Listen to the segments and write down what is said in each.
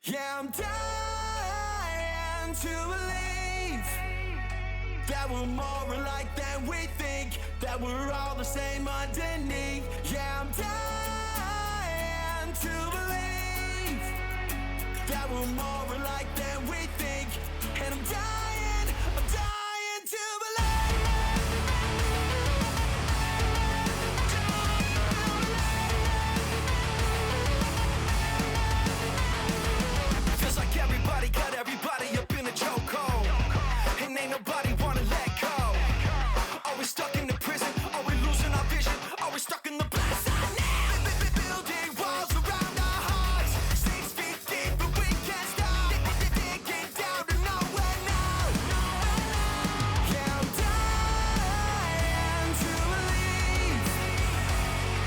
Yeah, I'm dying to believe that we're more alike than we think, that we're all the same underneath. Yeah, I'm dying to believe that we're more alike than we think, and I'm dying to believe. Feels like everybody got everybody up in a chokehold, and ain't nobody wanna let go. Are we stuck in the prison? Are we losing our vision? Are we stuck in the past? Building walls around our hearts, 6 feet deep, but we can't stop. Digging down to nowhere now. Yeah, I'm dying to believe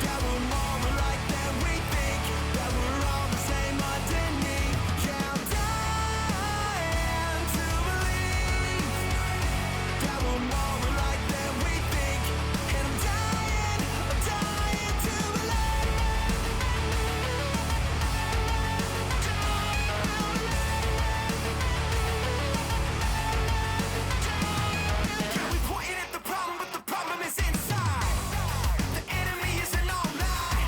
that we're more alike than we think, that we're all the same underneath. Yeah, I'm dying to believe that we're more alike than we think, and I'm dying to believe. Yeah, we pointing at the problem, but the problem is inside. The enemy isn't online.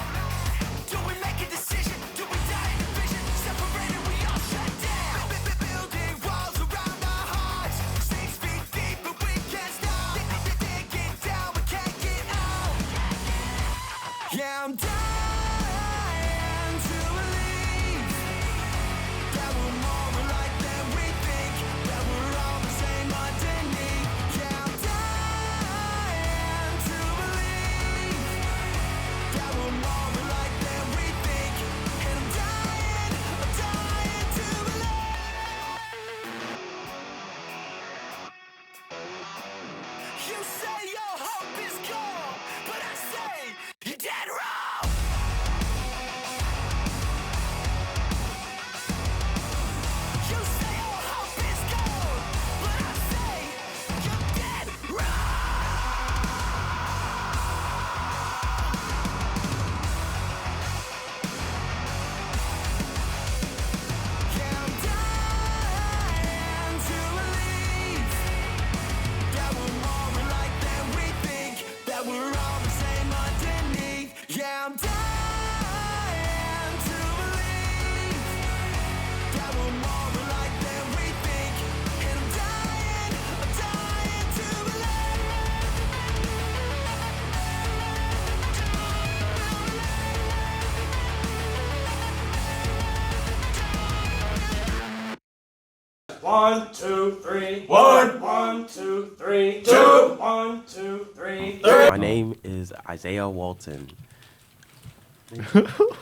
Do we make a decision? Do we die in division? Separated, we all shut down. Building walls around our hearts, 6 feet deep, but we can't stop. Digging down, we can't get out. Yeah, I'm dying to believe that we're more alike than we think, that we're all the same underneath. Yeah, I'm dying to believe that we're more alike than we think, and I'm dying to believe. You say your hope is gone, but I say you're dead wrong. You say your hope is gone, but I say you're dead wrong. Yeah, I'm dying to believe that we're more alike than we think, that we're all the same underneath. Yeah, I'm dying to believe that we're more alike than we think, and I'm dying to believe. One, two, three. One. One, two, three. Two. One, two, three. Three. My name is Isaiah Walton.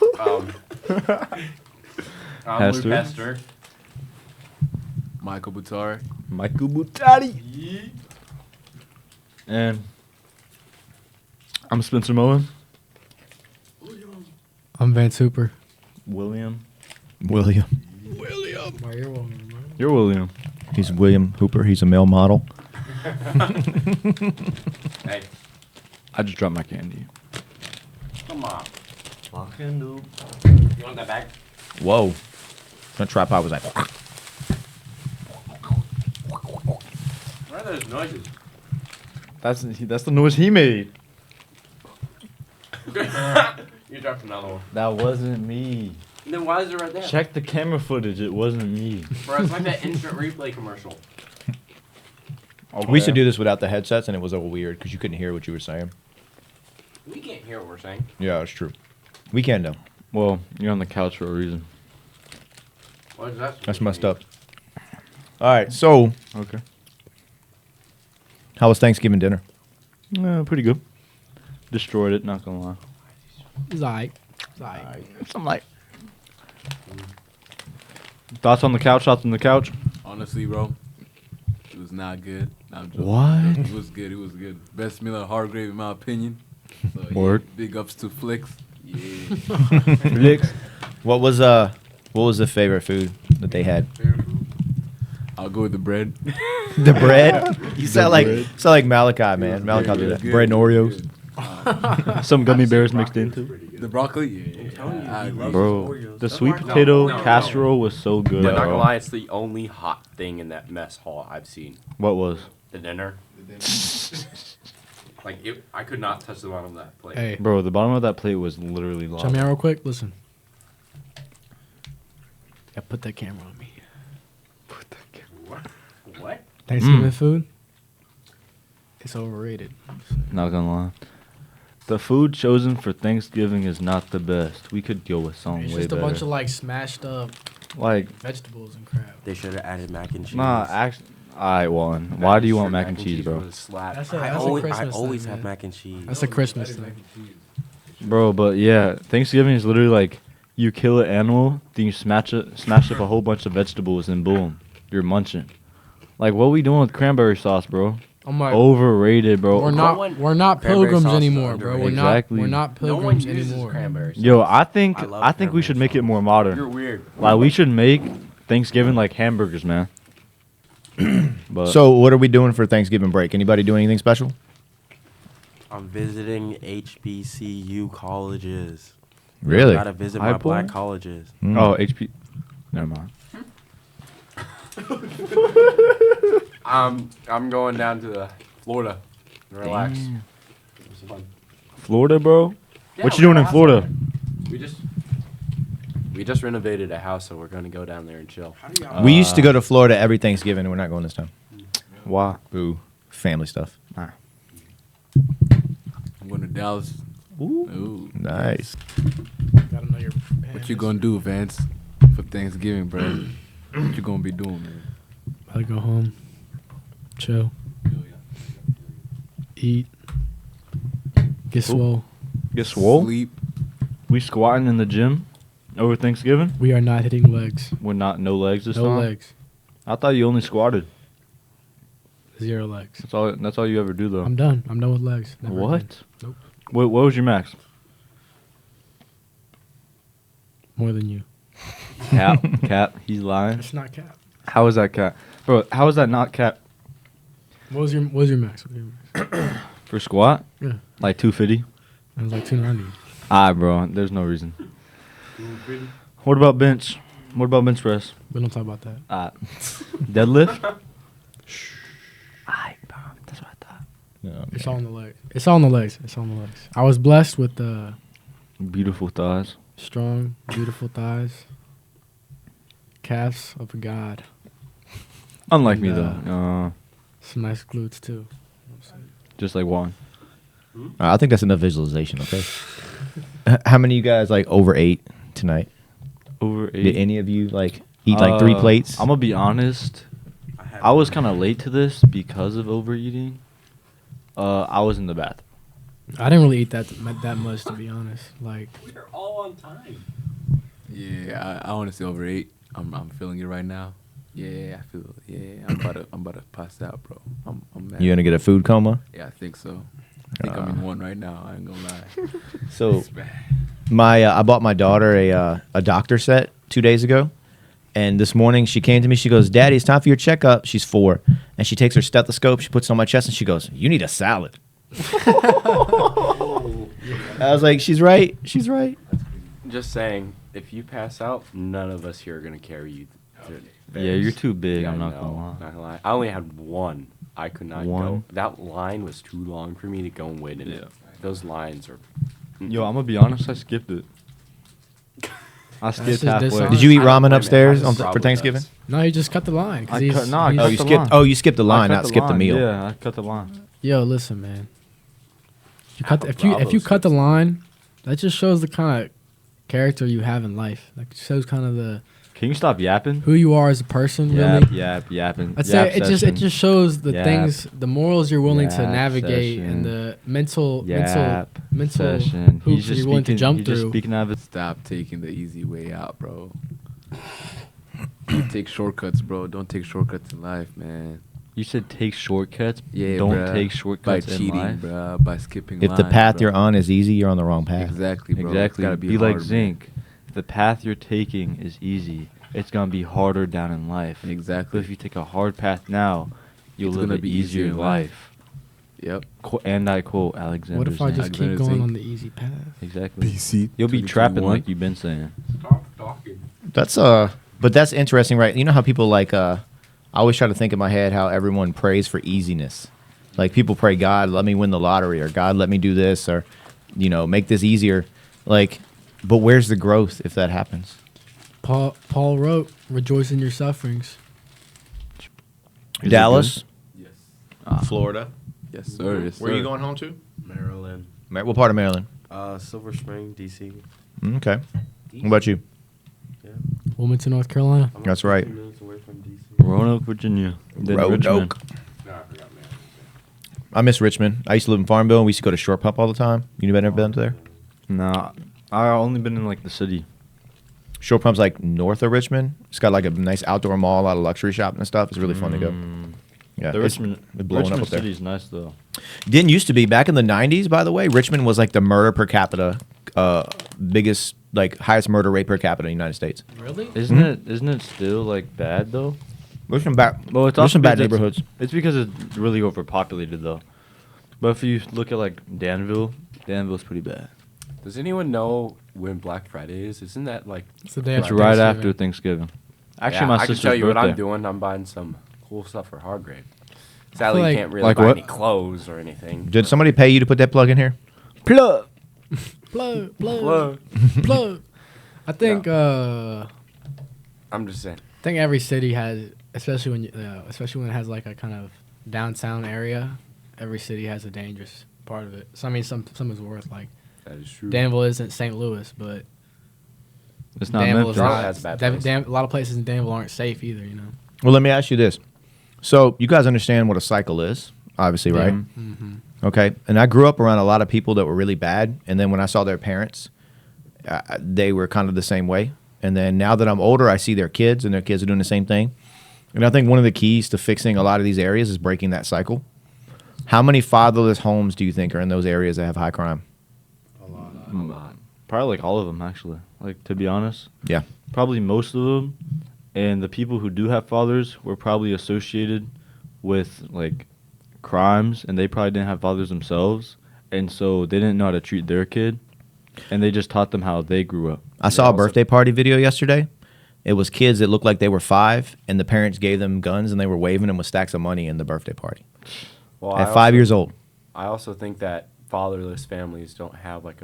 I'm Lou Hester. Hester. Michael Butari. Michael Butari. And I'm Spencer Moen. I'm Van Super. William. William. You're William. He's William Hooper. He's a male model. Hey, I just dropped my candy. come on. Fucking noob. You want that back? Whoa. That tripod was like. What are those noises? That's the noise he made. You dropped another one. That wasn't me. Then why is it right there? Check the camera footage. It wasn't me. Bro, it's like that instant replay commercial. Okay. We used to do this without the headsets, and it was a little weird because you couldn't hear what you were saying. We can't hear what we're saying. Yeah, that's true. We can though. Well, you're on the couch for a reason. What is that? That's messed up. All right. So, Okay. how was Thanksgiving dinner? Pretty good. Destroyed it, not gonna lie. It's alright. Something like. Thoughts on the couch? Thoughts on the couch? Honestly, bro, it was not good. No, I'm joking. What? It was good. It was good. Best meal at Hargrave, in my opinion. So, yeah, Word. big ups to Flicks. Yeah. What was the favorite food that they had? I'll go with the bread. The bread. You sound like bread. Malachi, man. Malachi do that. Good. Bread and Oreos. Good. Some gummy bears mixed into. The broccoli? Yeah. I agree. Bro, the sweet potato casserole was so good. But not gonna bro. lie, it's the only hot thing in that mess hall I've seen. What was? The dinner. Like, I could not touch the bottom of that plate. Hey, Bro, the bottom of that plate was literally check me lava. out real quick. Listen. Yeah, put that camera on me. What? Thanksgiving food. It's overrated. Not gonna lie. The food chosen for Thanksgiving is not the best. We could go with something It's way just a better. bunch of like smashed up Like, vegetables and crap. They should have added mac and cheese. nah, actually. Alright, Juan. Why do you want mac and cheese, bro? That's a, I that's always, a Christmas I always thing, have man. mac and cheese. That's a Christmas thing. Bro, but yeah, Thanksgiving is literally like you kill an animal, then you smash up a whole bunch of vegetables, and boom, you're munching. Like, what we doing with cranberry sauce, bro? I'm like, Overrated, bro. we're not Cranberry pilgrims sauce is anymore, bro. We're Exactly. not No one pilgrims uses anymore. cranberry sauce. Yo, I think I love I think we should cranberry make it sauce. more You're modern. weird. Like, we should make Thanksgiving like hamburgers, man. But So what are we doing for Thanksgiving break? Anybody doing anything special? I'm visiting HBCU colleges. Really? Gotta visit High my black point? colleges. Mm. oh, HP. Never mind. I'm going down to Florida. And relax. Damn. It's fun. Florida, bro. Yeah, What we you doing got in a Florida? house We just renovated a house, so we're gonna go down there and chill. We used to go to Florida every Thanksgiving, and we're not going this time. Why? Boo. Family stuff. Nah. I'm going to Dallas. Ooh. Nice. Gotta know your What you gonna do, Vance, for Thanksgiving, bro? What you gonna be doing, man? About to go home, chill, eat, get swole. Get swole? Sleep. We squatting in the gym over Thanksgiving? We are not hitting legs. We're not no legs this No time? legs. I thought you only squatted. 0 legs. That's all you ever do though. I'm done. I'm done with legs. Never What? again. Nope. What was your max? More than you. Cap. He's lying. It's not cap. How is that cap? Bro, how is that not cap What was your max? What was your max? for squat? Yeah. Like 250? It was like 290. Bro, there's no reason. What about bench? What about bench press? We don't talk about that. Deadlift? That's what I thought. No, It's all on the legs. It's all on the legs. It's all on the legs. I was blessed with Beautiful thighs. strong, beautiful thighs. Calves of a god. Unlike me And, though. Some nice glutes too. Just like Juan. I think that's enough visualization, okay? How many of you guys, like, overate tonight? Over 8. Did any of you, like, eat, like, 3 plates? I'm gonna be honest. I was kind of late to this because of overeating. I was in the bath. I didn't really eat that much, to be honest. Like, We're all on time. Yeah, I honestly overate. I'm feeling it right now. Yeah, I feel. Yeah, I'm about to pass out, bro. I'm mad. You gonna get a food coma? Yeah, I think so. I think I'm in one right now. I ain't gonna lie. So, It's bad. I bought my daughter a doctor set 2 days ago, and this morning she came to me. She goes, "Daddy, it's time for your checkup." She's 4, and she takes her stethoscope. She puts it on my chest, and she goes, "You need a salad." I was like, "She's right. She's right." Just saying, if you pass out, none of us here are gonna carry you. Yeah, you're too big. Yeah, I'm not no, gonna lie. not gonna lie. I only had one. I could not One? go. That line was too long for me to go and wait in it. Those lines are. Yo, I'm gonna be honest. I skipped it. I skipped just halfway. dishonest. Did you eat I don't ramen blame it. upstairs I just for probably Thanksgiving? does. no, you just cut the line. 'Cause I cut- no, I he's- cut Oh, you the skipped. line. Oh, you skipped the line, I cut not skipped the line. meal. Yeah, I cut the line. Yo, listen, man. You cut Half if you of Bravo's cut the fixed. line, that just shows the kind of character you have in life. Like, it shows kind of the Can you stop yapping? who you are as a person. Yap, Really, yapping. I'd say Yap it session. just shows the Yap. things, the morals you're willing to Yap navigate, session. and the mental Yap mental session. hoops you're willing to jump he's just through. speaking out of his. Stop taking the easy way out, bro. Don't take shortcuts, bro. Don't take shortcuts in life, man. You said take shortcuts. Yeah, Don't bruh. take By shortcuts in cheating, life. bro. By skipping If the lines, path bro. you're on is easy, you're on the wrong path. Exactly, bro. It's Exactly. gotta Be hard, like man. zinc. The path you're taking is easy. It's gonna be harder down in life. Exactly. But if you take a hard path now, you'll It's live gonna an be easier easier in life. Yep. And I quote Alexander. What if I just keep Alexander going Zink. on the easy path? Exactly. BC. You'll be trapping 2021. like you've been saying. That's but that's interesting, right? You know how people like I always try to think in my head how everyone prays for easiness. Like people pray, God, let me win the lottery, or God, let me do this, or make this easier. Like, but where's the growth if that happens? Paul wrote, "Rejoice in your sufferings." Is it Dallas, Yes. Florida. Yes, sir. Yes, Where are you sir. going home to? Maryland. What part of Maryland? Silver Spring, DC. Okay. What about you? Yeah. Wilmington, North Carolina. I'm That's like right. 15 minutes away from DC. Roanoke, Virginia. Then Richmond. Roanoke. I miss Richmond. I used to live in Farmville, and we used to go to Short Pump all the time. You ever been to there? Nah, I only been in like the city. Short Pump's like north of Richmond. It's got like a nice outdoor mall, a lot of luxury shopping and stuff. It's really fun to go. Yeah, The it's Richmond, blowing Richmond up there. city's nice though. Didn't used to be back in the 90s, by the way. Richmond was like the murder per capita, biggest, like highest murder rate per capita in the United States. Really? Isn't it still like bad though? There's some bad, Well, it's there's also some bad because neighborhoods. It's because it's really overpopulated though. But if you look at like Danville's pretty bad. Does anyone know when Black Friday is? Isn't that like? It's the day It's after right Thanksgiving. after Thanksgiving. Actually, Yeah, my I can sister's tell you birthday. what I'm doing. I'm buying some cool stuff for Hargrave. Sadly, like- you can't really Like buy what? any clothes or anything. Did somebody pay you to put that plug in here? Plug. Plug. Plug. Plug. I think I'm just saying. I think every city has, especially when it has like a kind of downtown area, every city has a dangerous part of it. So I mean, some is worth like That is true. Danville isn't St. Louis, but It's not Danville is Memphis. not. Has bad Dam- places. Dam- a lot of places in Danville aren't safe either. You know. Well, let me ask you this. So you guys understand what a cycle is, obviously, right? Mm-hmm. Okay. And I grew up around a lot of people that were really bad. And then when I saw their parents, they were kind of the same way. And then now that I'm older, I see their kids, and their kids are doing the same thing. And I think one of the keys to fixing a lot of these areas is breaking that cycle. How many fatherless homes do you think are in those areas that have high crime? Probably like all of them actually. Like to be honest, Yeah. probably most of them. And the people who do have fathers were probably associated with like crimes, and they probably didn't have fathers themselves, and so they didn't know how to treat their kid, and they just taught them how they grew up. I saw a birthday party video yesterday. It was kids that looked like they were 5, and the parents gave them guns, and they were waving them with stacks of money in the birthday party Well, at 5 years old. I also think that fatherless families don't have like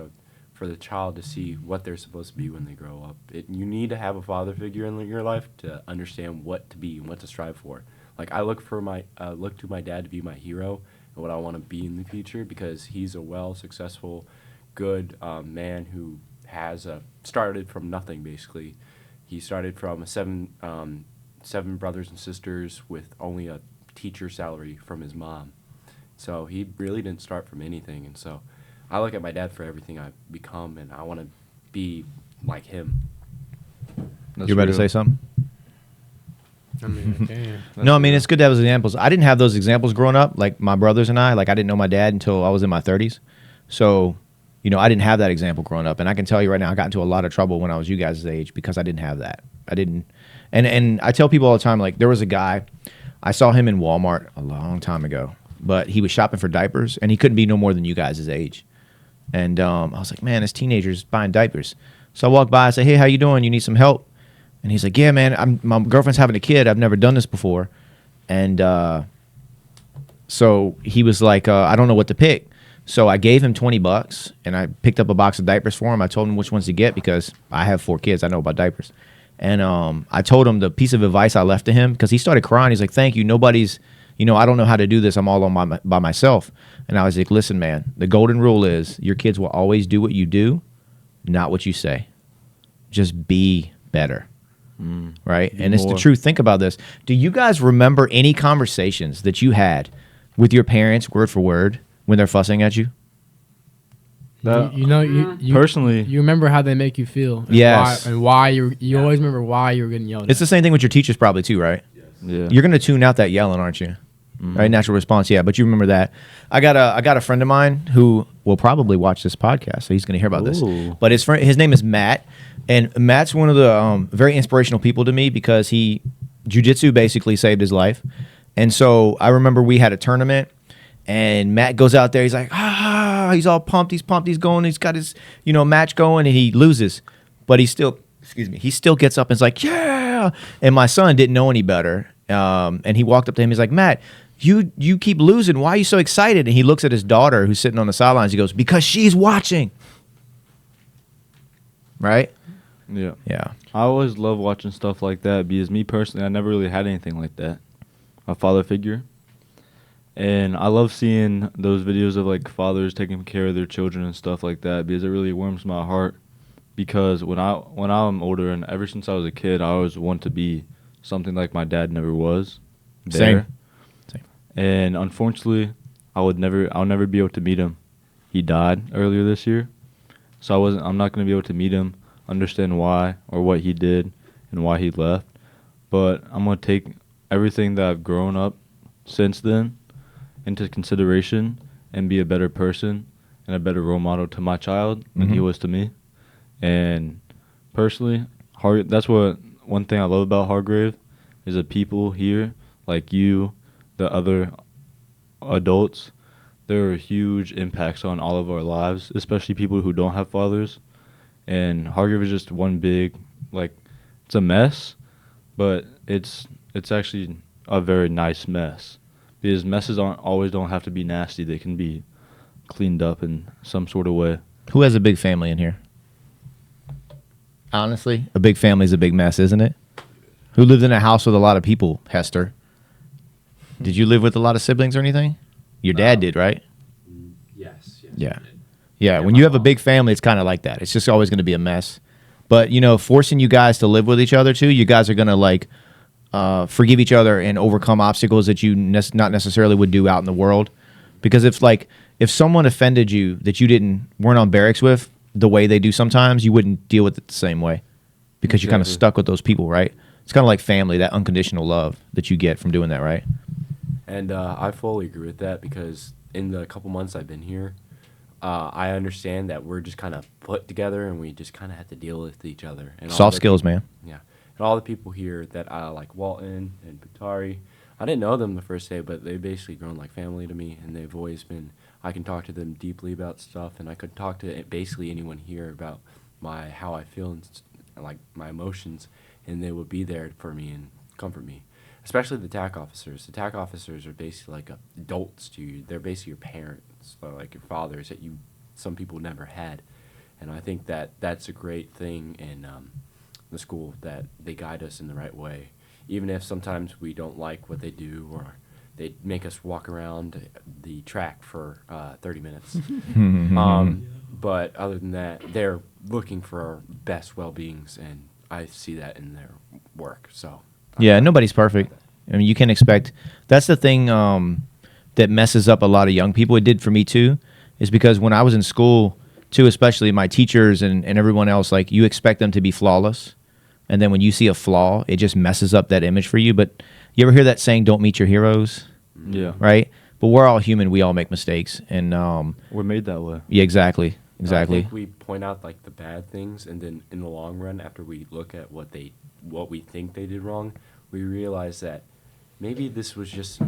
for the child to see what they're supposed to be when they grow up. You need to have a father figure in your life to understand what to be and what to strive for. Like I look to my dad to be my hero and what I want to be in the future, because he's a successful, good man who has started from nothing basically. He started from seven brothers and sisters with only a teacher salary from his mom. So he really didn't start from anything, and so I look at my dad for everything I've become, and I want to be like him. You about to say something? I mean, I can. No, I mean, it's good to have those examples. I didn't have those examples growing up, like my brothers and I. Like, I didn't know my dad until I was in my 30s. So, I didn't have that example growing up. And I can tell you right now, I got into a lot of trouble when I was you guys' age because I didn't have that. I didn't. And I tell people all the time, like, there was a guy, I saw him in Walmart a long time ago, but he was shopping for diapers, and he couldn't be no more than you guys' age. And I was like, man, this teenager's buying diapers. So I walked by, I said, hey, how you doing? You need some help? And he's like, yeah, man, my girlfriend's having a kid. I've never done this before. And so he was like, I don't know what to pick. So I gave him $20, and I picked up a box of diapers for him. I told him which ones to get because I have 4 kids. I know about diapers. And I told him the piece of advice I left to him because he started crying. He's like, thank you. Nobody's, I don't know how to do this. I'm all on by myself. And I was like, listen, man, the golden rule is your kids will always do what you do, not what you say. Just be better. Right? And it's the more. truth. Think about this. Do you guys remember any conversations that you had with your parents, word for word, when they're fussing at you? You Personally, you remember how they make you feel. And Yes. why you always remember why you were getting yelled at. It's the same thing with your teachers probably too, right? yeah. You're going to tune out that yelling, aren't you? Right? Natural response. Yeah, but you remember that. I got a friend of mine who will probably watch this podcast, so he's going to hear about this. Ooh. But his name is Matt, and Matt's one of the very inspirational people to me because jiu-jitsu basically saved his life. And so I remember we had a tournament, And Matt goes out there. He's like, he's all pumped. He's pumped. He's going. He's got his, match going, and he loses. But he still, he still gets up and is like, yeah. And my son didn't know any better. And he walked up to him. He's like, Matt, you keep losing. Why are you so excited? And he looks at his daughter who's sitting on the sidelines. He goes, because she's watching. Right? Yeah. Yeah. I always love watching stuff like that because me personally, I never really had anything like that. A father figure. And I love seeing those videos of like fathers taking care of their children and stuff like that because it really warms my heart. Because when I'm older and ever since I was a kid, I always want to be something like my dad never was. There. Same. And unfortunately, I'll never be able to meet him. He died earlier this year. So I'm not going to be able to meet him, understand why or what he did and why he left. But I'm going to take everything that I've grown up since then into consideration and be a better person and a better role model to my child than he was to me. And personally, that's what one thing I love about Hargrave is the people here, like you, the other adults. There are huge impacts on all of our lives, especially people who don't have fathers. And Hargrave is just one big, it's a mess, but it's actually a very nice mess. Because messes don't have to be nasty. They can be cleaned up in some sort of way. Who has a big family in here? Honestly, a big family is a big mess, isn't it? Who lived in a house with a lot of people, Hester? Did you live with a lot of siblings or anything? Your dad did, right? Yes. Yeah. Yeah, when you have a big family, it's kind of like that. It's just always going to be a mess. But, forcing you guys to live with each other, too, you guys are going to, forgive each other and overcome obstacles that you not necessarily would do out in the world. Because if someone offended you that you weren't on barracks with the way they do sometimes, you wouldn't deal with it the same way because you're kind of stuck with those people, right? It's kind of like family, that unconditional love that you get from doing that, right? And I fully agree with that because in the couple months I've been here, I understand that we're just kind of put together and we just kind of have to deal with each other. And Soft skills, man. Yeah. And all the people here that I like, Walton and Patari, I didn't know them the first day, but they've basically grown like family to me, and they've always been, I can talk to them deeply about stuff, and I could talk to basically anyone here about how I feel and like my emotions, and they would be there for me and comfort me. Especially the TAC officers. The TAC officers are basically like adults to you. They're basically your parents, or like your fathers that some people never had. And I think that's a great thing in the school, that they guide us in the right way. Even if sometimes we don't like what they do, or they make us walk around the track for 30 minutes. But other than that, they're looking for our best well-beings, and I see that in their work. So Yeah, nobody's perfect. I mean, you can expect. That's the thing that messes up a lot of young people. It did for me too, is because when I was in school too, especially my teachers and everyone else, like, you expect them to be flawless. And then when you see a flaw, it just messes up that image for you. But you ever hear that saying, don't meet your heroes? Yeah. Right? But we're all human. We all make mistakes. And We're made that way. yeah, exactly. I think we point out like the bad things, and then in the long run, after we look at what we think they did wrong, we realize that maybe this was just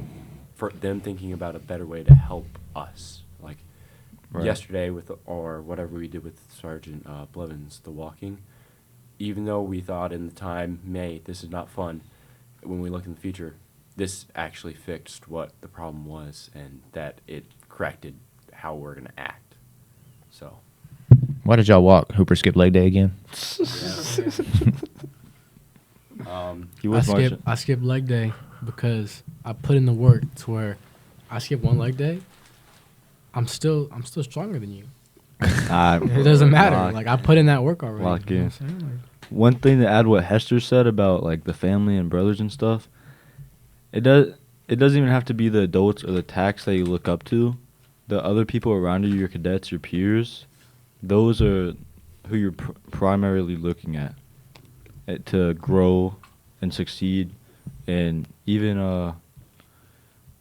for them thinking about a better way to help us. Like yesterday or whatever we did with Sergeant Blevins, the walking. Even though we thought in the time, this is not fun, when we look in the future, this actually fixed what the problem was, and that it corrected how we're going to act. So. Why did y'all walk? Hooper skip leg day again? He was marching. I skipped leg day because I put in the work to where I skip one leg day. I'm still stronger than you. It doesn't matter. I put in that work already. Lock You know in. what I'm saying? One thing to add what Hester said about like the family and brothers and stuff, it doesn't even have to be the adults or the TACs that you look up to. The other people around you, your cadets, your peers, those are who you're primarily looking at to grow and succeed, and even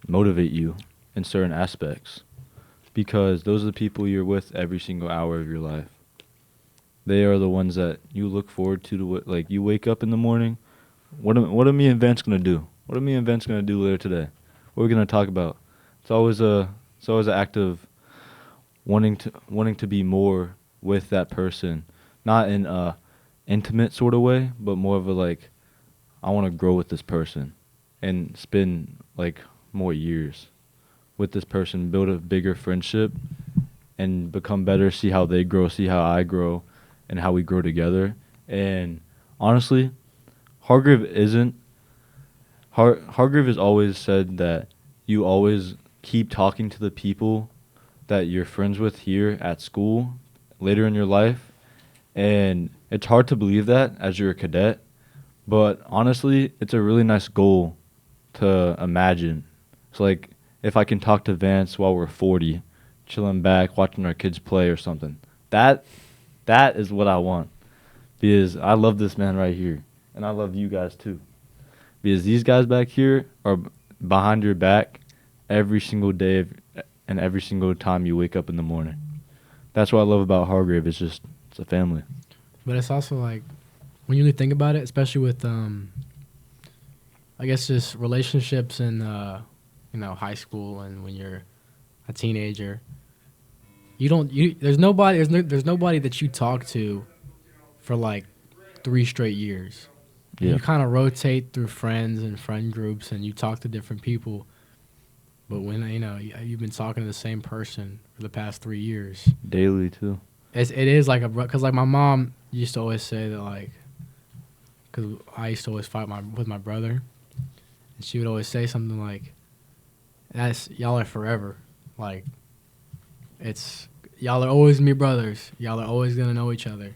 motivate you in certain aspects, because those are the people you're with every single hour of your life. They are the ones that you look forward to. Like, you wake up in the morning, what are me and Vince gonna do? What are me and Vince gonna do later today? What are we gonna talk about? It's always It's always an act of wanting to be more with that person, not in a intimate sort of way, but more of a like, I want to grow with this person and spend like more years with this person, build a bigger friendship and become better, see how they grow, see how I grow, and how we grow together. And honestly, Hargrave has always said that you always keep talking to the people that you're friends with here at school later in your life. And it's hard to believe that as you're a cadet, but honestly, it's a really nice goal to imagine. It's like if I can talk to Vance while we're 40, chilling back, watching our kids play or something. That is what I want. Because I love this man right here. And I love you guys too. Because these guys back here are behind your back every single day and every single time you wake up in the morning. That's what I love about Hargrave. It's a family. But it's also like, when you really think about it, especially with, I guess just relationships in, high school and when you're a teenager, there's nobody that you talk to for like 3 straight years. Yeah. You kind of rotate through friends and friend groups and you talk to different people. But when, you've been talking to the same person for the past 3 years. Daily too. It is like because like my mom used to always say that, like, because I used to always fight with my brother, and she would always say something like, y'all are forever. Like, y'all are always gonna be brothers. Y'all are always gonna know each other.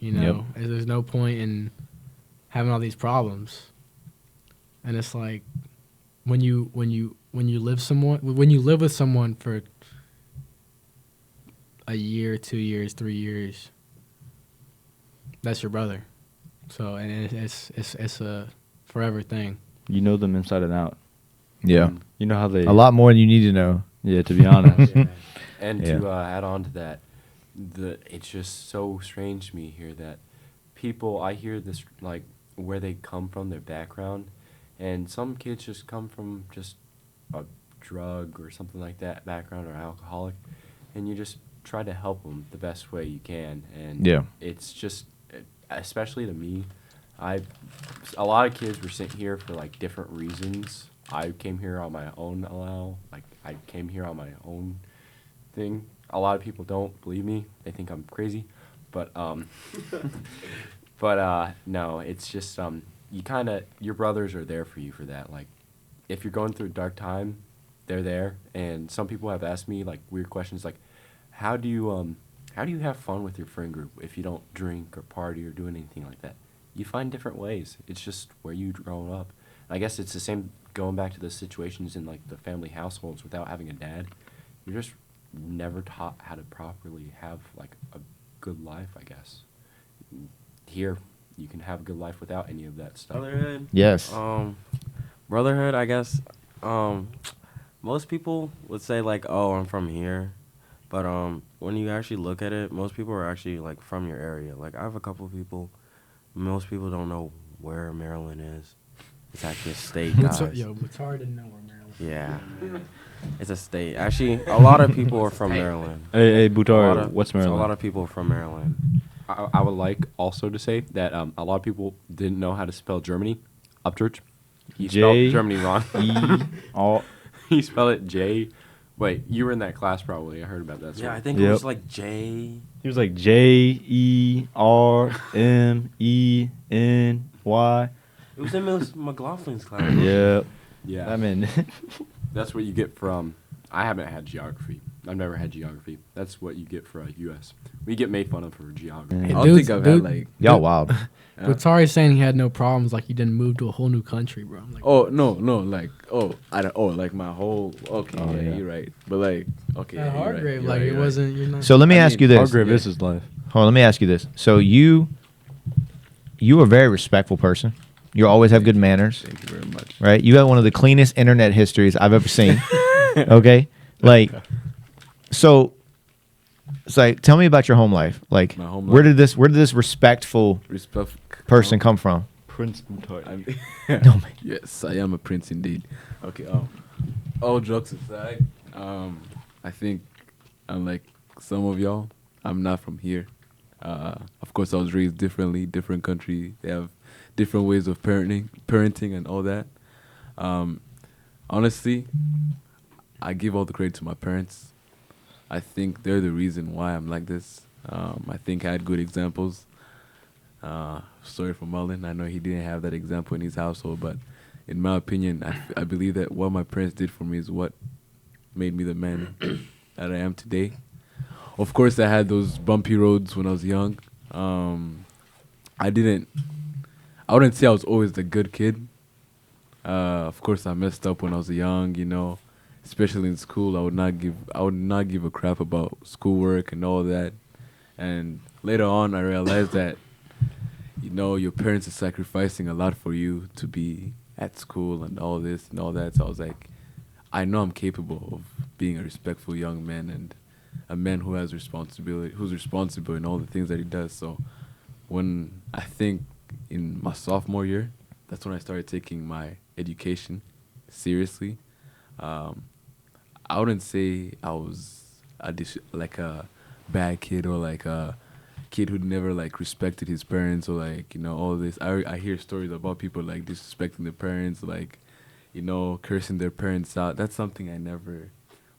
Yep. There's no point in having all these problems. And it's like when you live with someone for a year, 2 years, 3 years, that's your brother. So, and it's a forever thing. You know them inside and out. Yeah. You know how they... A lot more than you need to know. Yeah, to be honest. Yeah. And Yeah. to add on to that, it's just so strange to me here that people, I hear this, like, where they come from, their background, and some kids just come from just a drug or something like that background or alcoholic, and you just try to help them the best way you can. And Yeah. it's just, especially to me, a lot of kids were sent here for like different reasons. I came here on my own I came here on my own thing. A lot of people don't believe me. They think I'm crazy. But no, it's just your brothers are there for you for that. Like, if you're going through a dark time, they're there. And some people have asked me like weird questions like, how do you have fun with your friend group if you don't drink or party or do anything like that? You find different ways. It's just where you grow up. I guess it's the same going back to the situations in like the family households without having a dad. You're just never taught how to properly have like a good life, I guess. Here, you can have a good life without any of that stuff. Brotherhood. Yes. Brotherhood, I guess. Most people would say like, "Oh, I'm from here," but when you actually look at it, most people are actually like from your area. Like, I have a couple of people. Most people don't know where Maryland is. It's actually a state, guys. Mutar didn't know where Maryland. Yeah, it's a state. Actually, a lot of people are from Maryland. Hey, Butar, what's Maryland? A lot of people are from Maryland. I would like also to say that a lot of people didn't know how to spell Germany. Upchurch. He spelled Germany wrong. He spelled it J. Wait, you were in that class probably. I heard about that. Yeah, I think it was like J. He was like JERMENY. It was in Miss McLaughlin's class. Yeah. Yeah. I mean, That's what you get from. I haven't had geography. I've never had geography. That's what you get for U.S. We get made fun of for geography. Hey, I don't think I've had dude, like. Y'all wild. Mutari's saying he had no problems, like he didn't move to a whole new country, bro. I'm like, Oh no, like like my whole. Okay, Oh, yeah, yeah. you're right. But like, okay, at yeah, you're right, Hargrave, you're like right, it you're right. wasn't. You're not. So let me ask you this. Hargrave is his life. Hold on, let me ask you this. So you are a very respectful person. You always have good manners, Thank you very much. right? You have one of the cleanest internet histories I've ever seen. Okay? Like, so it's like, tell me about your home life. Like, My home where life? did this respectful Respect. person come from? Prince Butar. No, man. Yes, I am a prince indeed. Okay. All jokes aside, I think, unlike some of y'all, I'm not from here. Of course, I was raised differently, different country. They have different ways of parenting, and all that. Honestly, I give all the credit to my parents. I think they're the reason why I'm like this. I think I had good examples. Sorry for Mullen. I know he didn't have that example in his household, but in my opinion, I believe that what my parents did for me is what made me the man that I am today. Of course, I had those bumpy roads when I was young. I wouldn't say I was always the good kid. Of course, I messed up when I was young, especially in school. I would not give a crap about schoolwork and all that. And later on, I realized that, your parents are sacrificing a lot for you to be at school and all this and all that. So I was like, I know I'm capable of being a respectful young man and a man who has responsibility, who's responsible in all the things that he does. So when I think in my sophomore year, that's when I started taking my education seriously. I wouldn't say I was like a bad kid or like a kid who never like respected his parents or like all this. I hear stories about people like disrespecting their parents, like cursing their parents out. That's something I never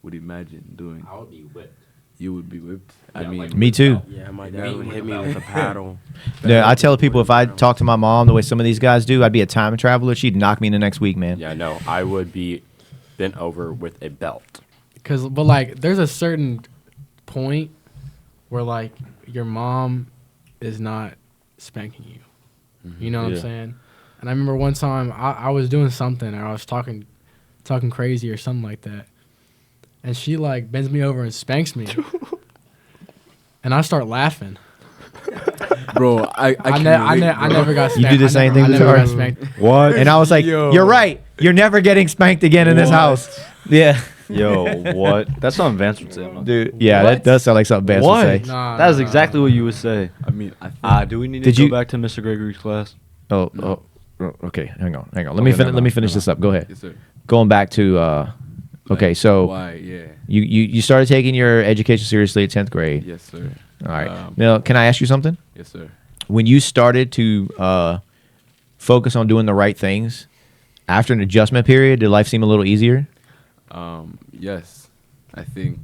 would imagine doing. I would be whipped. You would be whipped. I Yeah, mean, like Me too. Yeah, my dad would hit me with a paddle. Yeah, I tell people if I talk to my mom the way some of these guys do, I'd be a time traveler. She'd knock me in the next week, man. Yeah, no, I would be bent over with a belt. But like, there's a certain point where like your mom is not spanking you. You know what I'm Yeah. saying? And I remember one time I was doing something or I was talking crazy or something like that, and she like bends me over and spanks me, and I start laughing. bro, I never got spanked. You do the same thing I with never her? got spanked. What? And I was like, Yo. you're right. You're never getting spanked again in this What? house. Yeah. Yo, what? That's something Vance would say. Man. Dude, yeah, that What? does sound like something Vance What? would say. Nah, That is nah, exactly nah. what you would say. I mean, I think Do we need Did to you- go back to Mr. Gregory's class? Oh, okay. Hang on. Let me finish this up. Go ahead. yes, sir. Going back to okay, Like, so why? Yeah. you started taking your education seriously at 10th grade. Yes, sir. All right. Now, can I ask you something? Yes, sir. When you started to focus on doing the right things after an adjustment period, did life seem a little easier? Yes. I think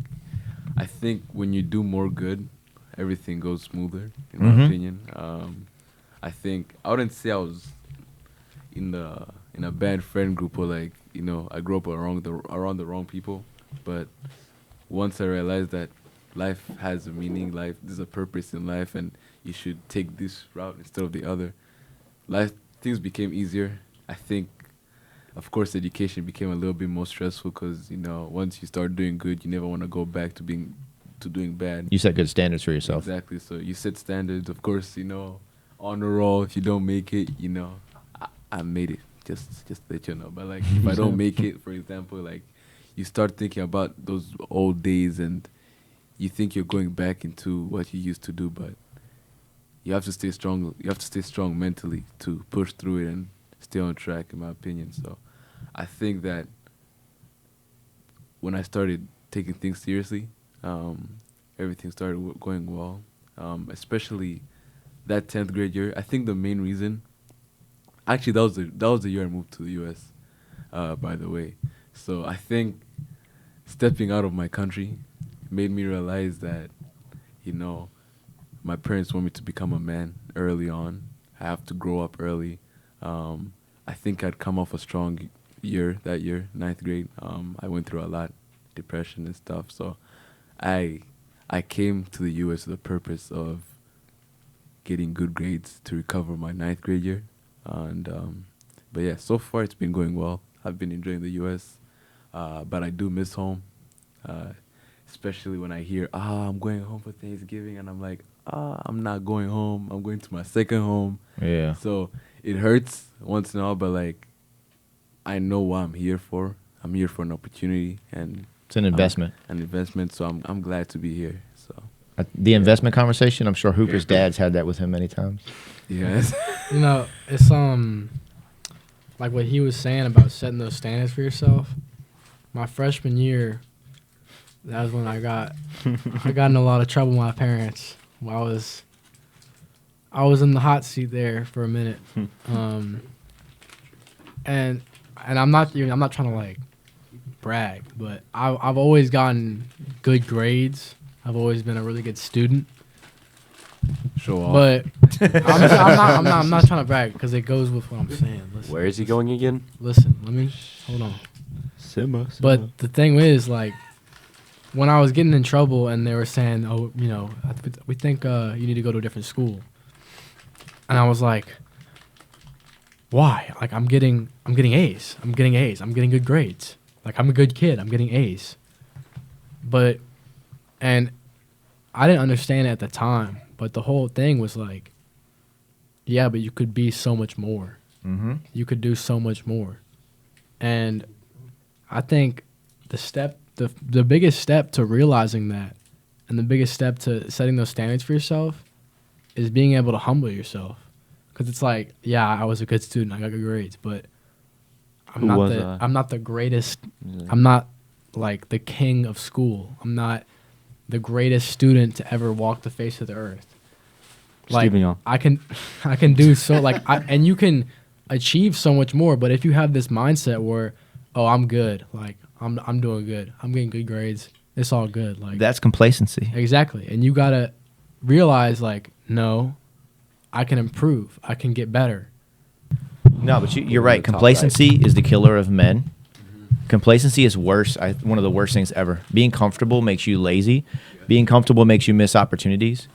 when you do more good, everything goes smoother, in my Mhm. opinion. I think I wouldn't say I was in a bad friend group or like I grew up around the wrong people, but once I realized that life has a meaning, there's a purpose in life, and you should take this route instead of the other. Things became easier. I think, of course, education became a little bit more stressful because once you start doing good, you never want to go back to doing bad. You set good standards for yourself. Exactly. So you set standards. Of course, honor roll. If you don't make it, I made it. Just to let you know. But like, if I don't make it, for example, like, you start thinking about those old days, and you think you're going back into what you used to do, but you have to stay strong. You have to stay strong mentally to push through it and stay on track, in my opinion. So, I think that when I started taking things seriously, everything started going well. Especially that 10th grade year. I think the main reason, actually, that was the year I moved to the U.S. By the way, so I think stepping out of my country made me realize that, my parents want me to become a man early on. I have to grow up early. I think I'd come off a strong year that year, 9th grade. I went through a lot, depression and stuff. So I came to the U.S. with the purpose of getting good grades to recover my 9th grade year. And but yeah, so far it's been going well. I've been enjoying the U.S., but I do miss home, especially when I hear, I'm going home for Thanksgiving, and I'm like, I'm not going home. I'm going to my second home. Yeah. So it hurts once in a while, but like, I know what I'm here for. I'm here for an opportunity, and It's an investment. an investment. So I'm glad to be here. So The investment conversation, I'm sure Hooper's dad's had that with him many times. yes. It's like what he was saying about setting those standards for yourself. My freshman year, that was when I got in a lot of trouble with my parents. I was in the hot seat there for a minute, and I'm not trying to like brag, but I've always gotten good grades. I've always been a really good student. Show off. But I'm not trying to brag because it goes with what I'm saying. Listen, Where is he going again? Listen, let me hold on. Simba. But the thing is, like, when I was getting in trouble and they were saying, "Oh, you know, we think you need to go to a different school," and I was like, "Why? Like, I'm getting A's. I'm getting A's. I'm getting good grades. Like, I'm a good kid. I'm getting A's." And I didn't understand it at the time. But the whole thing was like, yeah, but you could be so much more. Mm-hmm. You could do so much more. And I think the biggest step to realizing that and the biggest step to setting those standards for yourself is being able to humble yourself. Because it's like, yeah, I was a good student. I got good grades. But I'm not the greatest. Yeah. I'm not like the king of school. I'm not the greatest student to ever walk the face of the earth. Like, Stephen Young. I can do so and you can achieve so much more. But if you have this mindset where, oh, I'm good, like I'm doing good, I'm getting good grades, it's all good. Like That's complacency. exactly, and you gotta realize like, no, I can improve, I can get better. No, but you're right. The top Complacency is the killer of men. Complacency is worse. One of the worst things ever. Being comfortable makes you lazy. Being comfortable makes you miss opportunities.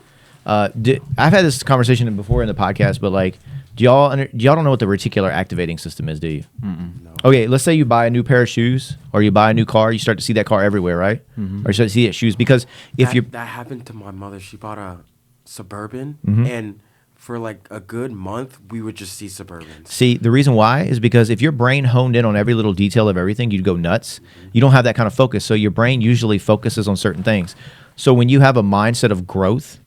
I've had this conversation before in the podcast, but like, do y'all don't know what the reticular activating system is, do you? Mm-mm. No. Okay, let's say you buy a new pair of shoes or you buy a new car, you start to see that car everywhere, right? Mhm. Or you start to see that shoes because if you That happened to my mother. She bought a Suburban, Mhm. and for like a good month, we would just see Suburbans. see, the reason why is because if your brain honed in on every little detail of everything, you'd go nuts. You don't have that kind of focus, so your brain usually focuses on certain things. So when you have a mindset of growth,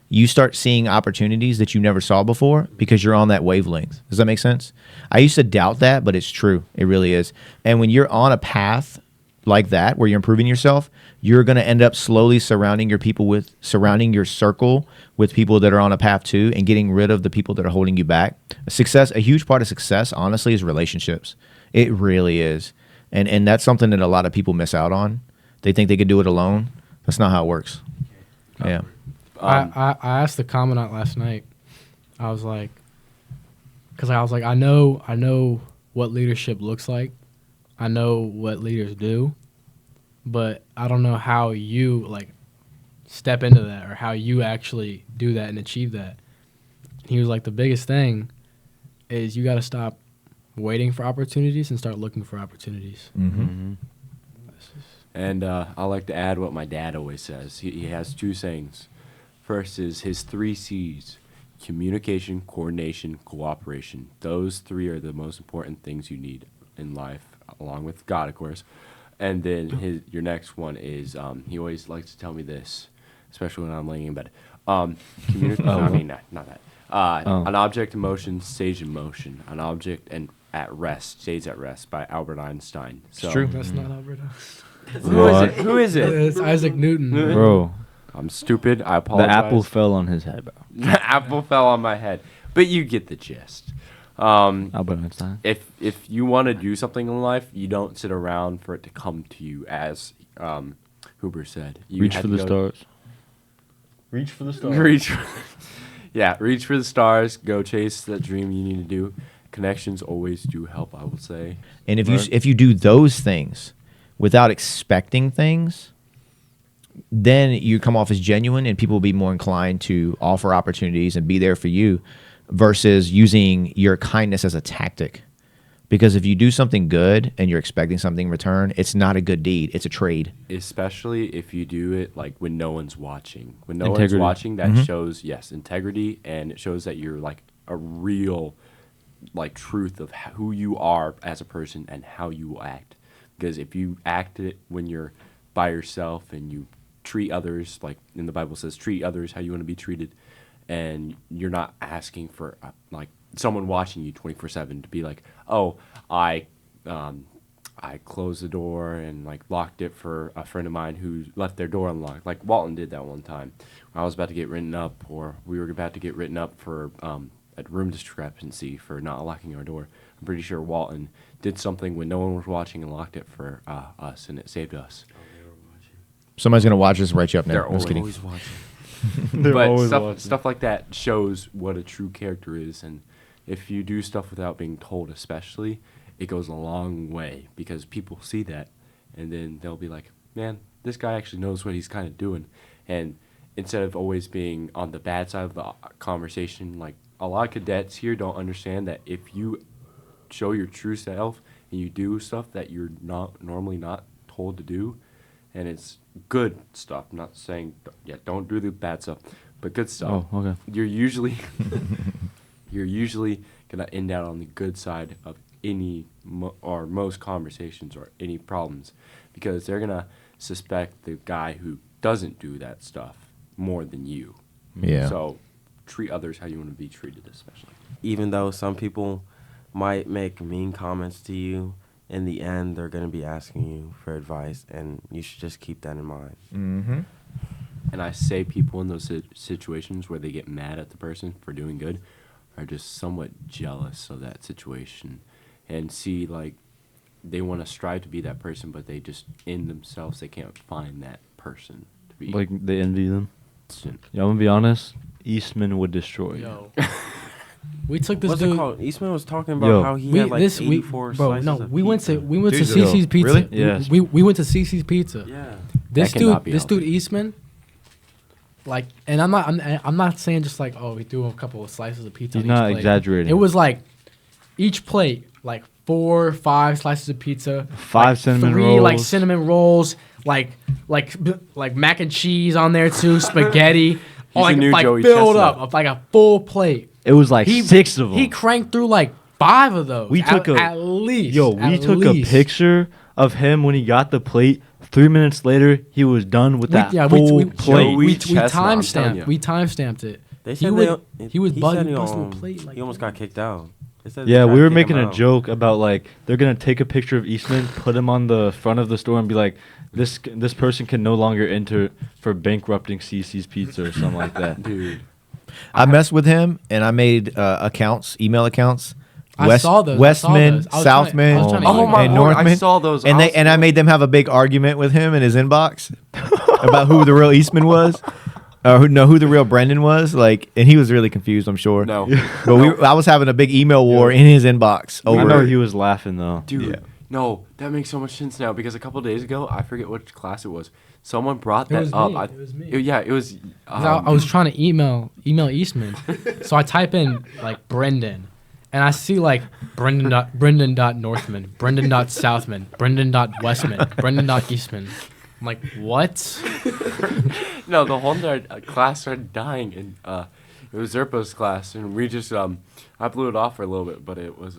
you start seeing opportunities that you never saw before because you're on that wavelength. Does that make sense? I used to doubt that, but it's true. It really is. And when you're on a path like that where you're improving yourself, you're going to end up slowly surrounding your circle with people that are on a path too, and getting rid of the people that are holding you back. A huge part of success, honestly, is relationships. It really is. And that's something that a lot of people miss out on. They think they could do it alone. That's not how it works. Yeah. I asked the commandant last night. I was like, because I was like, I know what leadership looks like. I know what leaders do, but I don't know how you like step into that or how you actually do that and achieve that. He was like, the biggest thing is you got to stop waiting for opportunities and start looking for opportunities. Mm-hmm. And I like to add what my dad always says. He has two sayings. First is his 3 C's: communication, coordination, cooperation. Those 3 are the most important things you need in life, along with God, of course. And then your next one is he always likes to tell me this, especially when I'm laying in bed. I mean, not that. An object in motion stays in motion. An object at rest stays at rest, by Albert Einstein. So, true. That's not Albert Einstein. Who is it? Who is it? It's Isaac Newton. Bro, I'm stupid. I the apologize. apple fell on his head, bro. The apple fell on my head. But you get the gist. Albert Einstein. If you want to do something in life, you don't sit around for it to come to you, as Huber said. You Reach have for to the go- stars. Reach for the stars. Reach. Yeah, reach for the stars. Go chase that dream you need to do. Connections always do help, I will say. And Right. if you do those things without expecting things, then you come off as genuine and people will be more inclined to offer opportunities and be there for you versus using your kindness as a tactic. Because if you do something good and you're expecting something in return, it's not a good deed. It's a trade. Especially if you do it like when no one's watching. When no Integrity. one's watching, that Mhm. shows, yes, integrity, and it shows that you're like a real like truth of who you are as a person and how you will act. Because if you act it when you're by yourself and you treat others, like in the Bible says, treat others how you want to be treated, and you're not asking for like someone watching you 24/7 to be like, oh, I I closed the door and like locked it for a friend of mine who left their door unlocked. Like Walton did that one time. I was about to get written up, or we were about to get written up for a room discrepancy for not locking our door. I'm pretty sure Walton did something when no one was watching and locked it for us, and it saved us. Somebody's gonna watch this and write you up now. They're I'm just kidding. Always watching. They're But always stuff, watching. stuff like that shows what a true character is, and if you do stuff without being told, especially, it goes a long way because people see that, and then they'll be like, "Man, this guy actually knows what he's kind of doing," and instead of always being on the bad side of the conversation, like a lot of cadets here don't understand that if you show your true self and you do stuff that you're not normally not told to do, and it's good stuff. I'm not saying don't do the bad stuff, but good stuff. Oh, okay. You're usually gonna end out on the good side of any or most conversations or any problems, because they're gonna suspect the guy who doesn't do that stuff more than you. Yeah. So treat others how you want to be treated, especially. Even though some people might make mean comments to you, in the end, they're going to be asking you for advice, and you should just keep that in mind. Mm-hmm. And I say people in those situations where they get mad at the person for doing good are just somewhat jealous of that situation and see, like, they want to strive to be that person, but they just, in themselves, they can't find that person to be. Like they envy them. Yeah, I'm gonna be honest. Eastman would destroy you. Yo. We took this What's dude. it called? Eastman was talking about Yo. how he We had like this we 84 bro slices no of we went pizza. to Jesus. CC's Yo, Pizza. really? Yes. We went to CC's Pizza. Yeah. This That cannot dude be this dude healthy. Eastman, like, and I'm not saying just like, oh, we threw a couple of slices of pizza. He's on each not plate. exaggerating. It was like each plate like 4 or 5 slices of pizza, 5 like cinnamon 3 like rolls. cinnamon rolls, like mac and cheese on there too, spaghetti. a like new Joey filled Chestnut. up like a full plate. It was like 6 of them. He cranked through like 5 of those. We took at least. Yo, we at took least. a picture of him when he got the plate. 3 minutes later, he was done with that full plate. We Chestnut, I'm telling ya. timestamped it. They He said was he busting said a he, plate like he almost got kicked out. They said Yeah, they tried we to were kick making him a out. joke about like they're gonna take a picture of Eastman, put him on the front of the store, and be like, this person can no longer enter for bankrupting CC's Pizza or something like that. Dude. I messed with him and I made email accounts. I saw those. Westman, I was trying to- Southman, I was trying to Oh email my and Lord, Northman. I saw those. And I made them have a big argument with him in his inbox about who the real Eastman was, or who the real Brendan was. Like, and he was really confused, I'm sure. No. But I was having a big email war in his inbox over. I know he was laughing though. Dude, Yeah. no, that makes so much sense now because a couple days ago, I forget which class it was. Someone brought It that was up. me. It was me. Yeah, it was. 'Cause I was trying to email Eastman, so I type in like Brendan, and I see like Brendan.Northman, Brendan.Southman, Brendan.Westman, Brendan.Eastman. I'm like, what? No, the whole entire class started dying, and it was Zerpo's class, and we just I blew it off for a little bit, but it was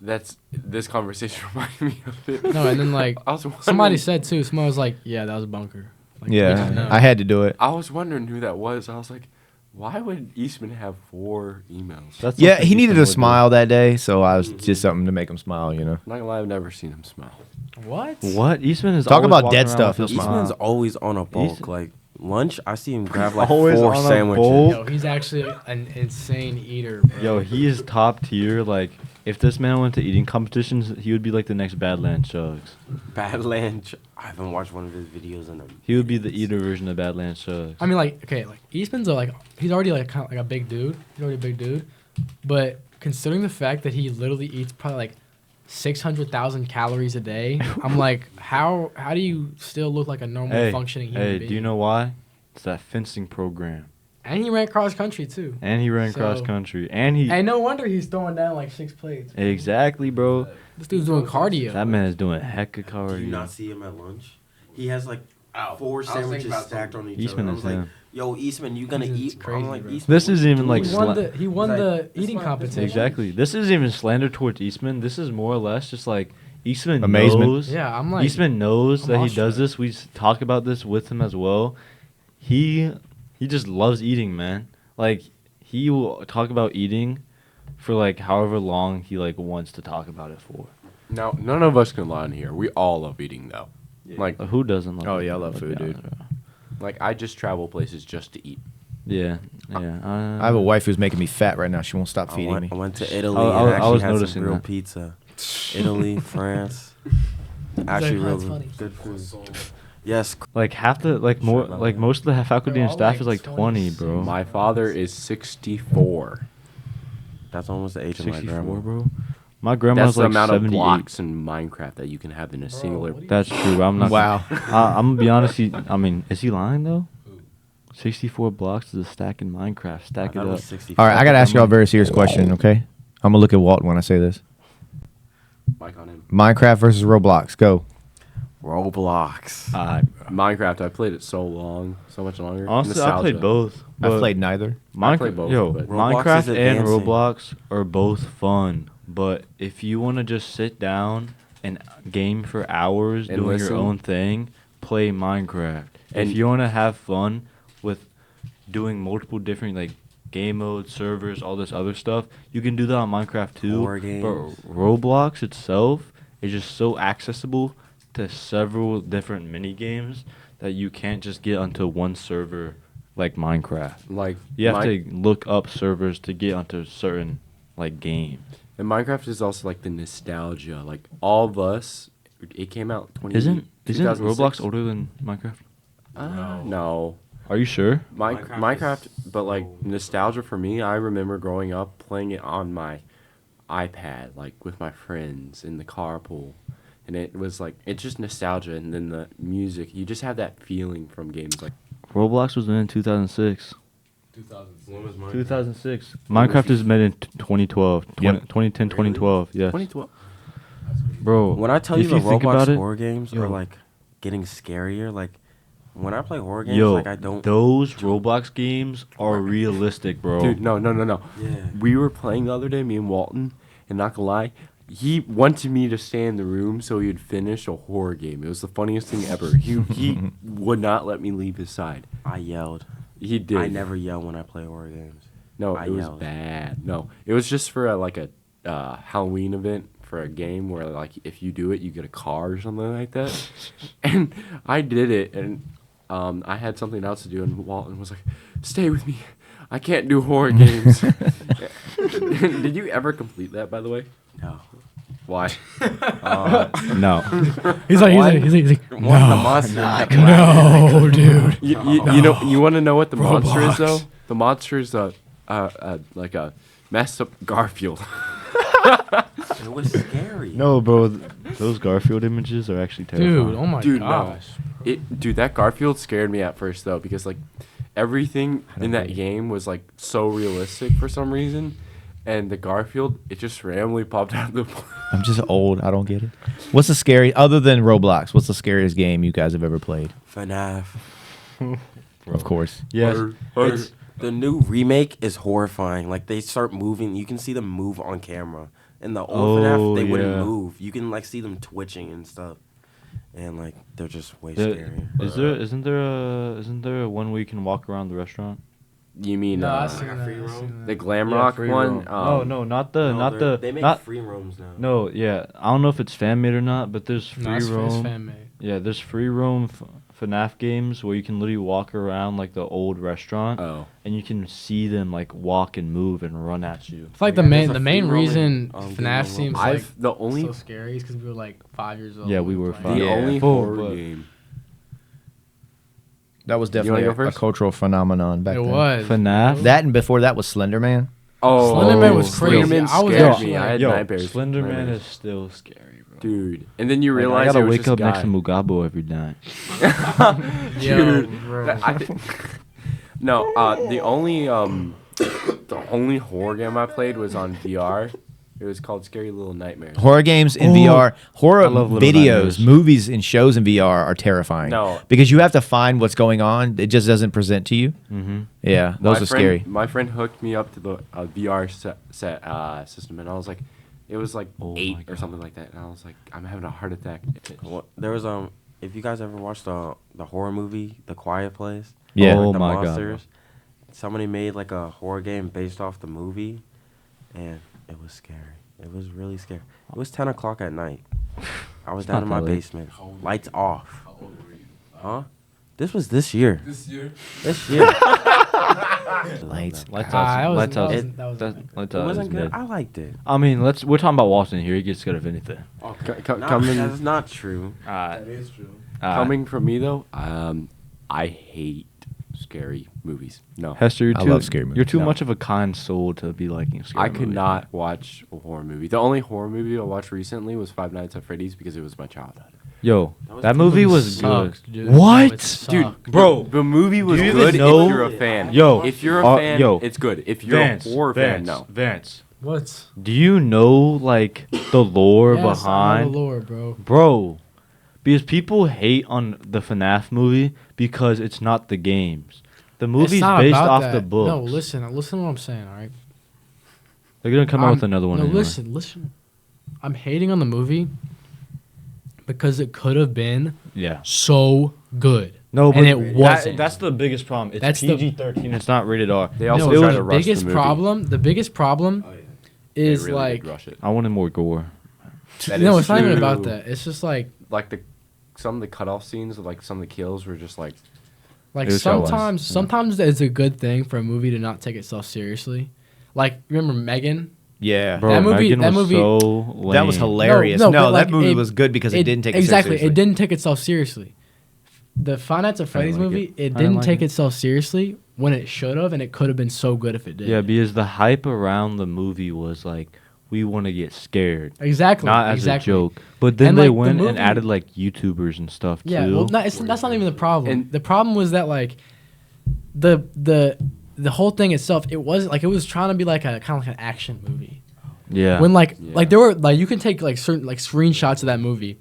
this conversation reminded me of it. No, and then like I was somebody wondering- said too. Somebody was like, yeah, that was a bunker. Like, we just Yeah, know. I had to do it. I was wondering who that was. I was like, why would Eastman have 4 emails? That's Yeah, something he needed Eastman a would do. smile that day, so I was just something to make him smile, you know. I'm not gonna lie, I've never seen him smile. What? What? Eastman is Talk always about walking dead around stuff, with he'll a Eastman's smile. always on a bulk. Eastman- Like lunch, I see him grab like Always 4 on a sandwiches. bulk. Yo, he's actually an insane eater, bro. Yo, he is top tier. Like, if this man went to eating competitions, he would be like the next Badlands Chugs. Badlands. I haven't watched one of his videos in a. He would be the eater version of Badlands Chugs. I mean, like, okay, like Eastman's he's already like kind of like a big dude. He's already a big dude, but considering the fact that he literally eats probably like 600,000 calories a day, I'm like, how do you still look like a normal functioning human hey, being? do you know why? It's that fencing program. And he ran cross country too. And he ran So- cross country. And he And no wonder he's throwing down like 6 plates. exactly, bro. This dude's doing cardio. That man is doing hecka Do you cardio. not see him at lunch? He has like 4 thinking sandwiches about stacked on each Eastman other. I is was like, him. "Yo, Eastman, you gonna It's eat?" crazy, I'm like, bro. Eastman, This what is you even, like, doing?" He won He's the like, eating competition. Exactly. This isn't even slander towards Eastman. This is more or less just like Eastman Amazement. knows. Yeah, I'm like, Eastman knows I'm that he awestruck. does this. We talk about this with him as well. He just loves eating, man. Like, he will talk about eating for like however long he like wants to talk about it for. Now, none of us can lie in here. We all love eating, though. Like, Who doesn't love Oh, it? yeah, I love Let's food, be dude. honest, bro. like I just travel places just to eat. Yeah, yeah. I have a wife who's making me fat right now. She won't stop I feeding me. went to Italy I and was actually had noticing some real that. pizza. Italy, France. Actually, real good food. Yes. Like half the most of the faculty and all staff like is like 20, bro. My father is 64. That's almost the age of my 64, grandma. bro. My grandma's That's the like amount 78. of blocks in Minecraft that you can have in a singular. That's true. I'm not. Wow. I'm gonna be honest. I mean, is he lying though? 64 blocks is a stack in Minecraft. I Stack thought it it up. was 64. All right, I got to ask y'all a very serious question, okay? I'm going to look at Walt when I say this. Mic on him. Minecraft versus Roblox. Go. Roblox. Minecraft. I played it so much longer. Honestly, I played Nostalgia. both. I but played neither. I played both, but- Roblox Minecraft is and advancing. Roblox are both fun, but if you want to just sit down and game for hours And doing listen. your own thing, play Minecraft. And- if you want to have fun with doing multiple different like game modes, servers, all this other stuff, you can do that on Minecraft too. Horror games. But Roblox itself is just so accessible to several different mini games that you can't just get onto one server like Minecraft. Like You have Mi- to look up servers to get onto certain like games. And Minecraft is also like the nostalgia. Like all of us, it came out 20. Isn't 2006. Roblox older than Minecraft? No. Are you sure? Minecraft, but like nostalgia for me, I remember growing up playing it on my iPad, like with my friends in the carpool. And it was like, it's just nostalgia. And then the music, you just have that feeling from games like. Roblox was made in 2006. 2006. Minecraft is made in 2012. 2010, 2012. Yes. 2012. Bro, When I tell you if the think about Roblox it, horror games yo. are like getting scarier, like when I play horror games, yo, like I don't. those Roblox games are realistic, bro. Dude, no. Yeah. We were playing the other day, me and Walton, and not gonna lie, he wanted me to stay in the room so he'd finish a horror game. It was the funniest thing ever. He would not let me leave his side. I yelled. He did. I never yell when I play horror games. No, I it was yelled. bad. No, it was just for a Halloween event for a game where like if you do it, you get a car or something like that. And I did it, and I had something else to do, and Walton was like, "Stay with me. I can't do horror games." Did you ever complete that, by the way? No. Why? No. He's like, One of the monsters. no, dude. You know, you want to know what the monster is though? The monster is like a messed up Garfield. It was scary. No, bro. Those Garfield images are actually terrifying. Dude, oh my Dude, no. gosh. Dude, that Garfield scared me at first though, because like everything in that game was like so realistic for some reason, and the Garfield, it just randomly popped out of the. I'm just old. I don't get it. What's the scary, other than Roblox, what's the scariest game you guys have ever played? FNAF. Of course. Yes. It's, the new remake is horrifying. Like they start moving, you can see them move on camera. In the old FNAF, they wouldn't yeah. move. You can like see them twitching and stuff, and like they're just way The- scarier. Isn't there a one where you can walk around the restaurant? You mean No, I seen that, free I roam? seen that. the glam Yeah, rock free one? roam. No, not the They make not free roams now. no, yeah. I don't know if it's fan made or not, but there's free No, it's roam. fan made. Yeah, there's free roam FNAF games where you can literally walk around like the old restaurant, Oh. and you can see them like walk and move and run at you. It's like Yeah, there's a the main free roaming, reason game FNAF on seems Roblox. like The only so scary is because we were like 5 years old. Yeah, when we were playing. the Yeah. only Oh, horror but- game. That was wanna definitely go a first? cultural phenomenon back It then. was. FNAF? That and before that was Slender Man. Oh, Slenderman was crazy. Slenderman I was scared actually me. I like- had Yo, nightmares. Slenderman Nightmares. is still scary, bro. Dude, and then you Like, realize I gotta it was wake this up guy. next to Mugabo every night. Yo, Dude, bro. No, the only horror game I played was on VR. It was called Scary Little Nightmares. Horror games in Oh, VR, horror I love Little videos, Nightmares. movies, and shows in VR are terrifying. No. Because you have to find what's going on. It just doesn't present to you. Mm-hmm. Yeah, those My are friend- scary. My friend hooked me up to the VR system, and I was like, it was like Oh my 8 or God. something like that, and I was like, I'm having a heart attack. There was if you guys ever watched the horror movie The Quiet Place, Yeah. Oh the my God. monsters, somebody made like a horror game based off the movie, and it was scary. It was really scary. It was 10 o'clock at night. I was It's down not in my that late. basement. Lights off. Huh? This was this year. This year. This year. Lights. Lights Ah, out. Lights out. that was Lights It out. wasn't is good. mid. I liked it. I mean, we're talking about Watson here. He gets scared of anything. That's not true. That is true. Coming from me though, I hate scary movies. No, Hester, I love scary movies. You're too No. much of a kind soul to be liking scary I could movies. not watch a horror movie. The only horror movie I watched recently was Five Nights at Freddy's because it was my childhood. Yo, was that the movie was good. sucked, dude. What? No, it Dude, sucked. Bro, the movie was you even good know- if you're a fan. Yo, if you're a fan, yo, it's good. If you're a horror fan, no. Vance. What? Do you know like the lore Yes, I know behind, the lore, bro. bro? Because people hate on the FNAF movie because it's not the games. The movie's It's not based about off that. the books. No, listen to what I'm saying, all right? They're gonna come out with another one. No, anyway. listen. I'm hating on the movie because it could have been Yeah. so good. No, but and it wasn't. That's the biggest problem. It's That's the- PG-13. It's not rated R. They also no, try the to rush biggest the movie. problem. The biggest problem They is really like did rush it. I wanted more gore. That no, is it's not even true. about that. It's just like Like some of the cutoff scenes of like some of the kills were just like It was how it was, sometimes it's a good thing for a movie to not take itself seriously. Like remember Megan? Yeah. Bro, That movie- Megan that was movie- so lame. That was hilarious. No, No, but, like, that movie it- was good because it didn't take exactly. it seriously. It didn't take itself seriously. The Five Nights at Freddy's like movie, it. it I didn't didn't like take it. itself seriously when it should have, and it could have been so good if it did. Yeah, because the hype around the movie was like, we want to get scared, exactly. not as exactly. a joke. But then And, they like, the went movie- and added like YouTubers and stuff Yeah, too. well, that's not even the problem. And- The problem was that like the whole thing itself, it wasn't like it was trying to be like a kind of like an action movie. yeah. When like Yeah. like there were like you can take like certain like screenshots of that movie.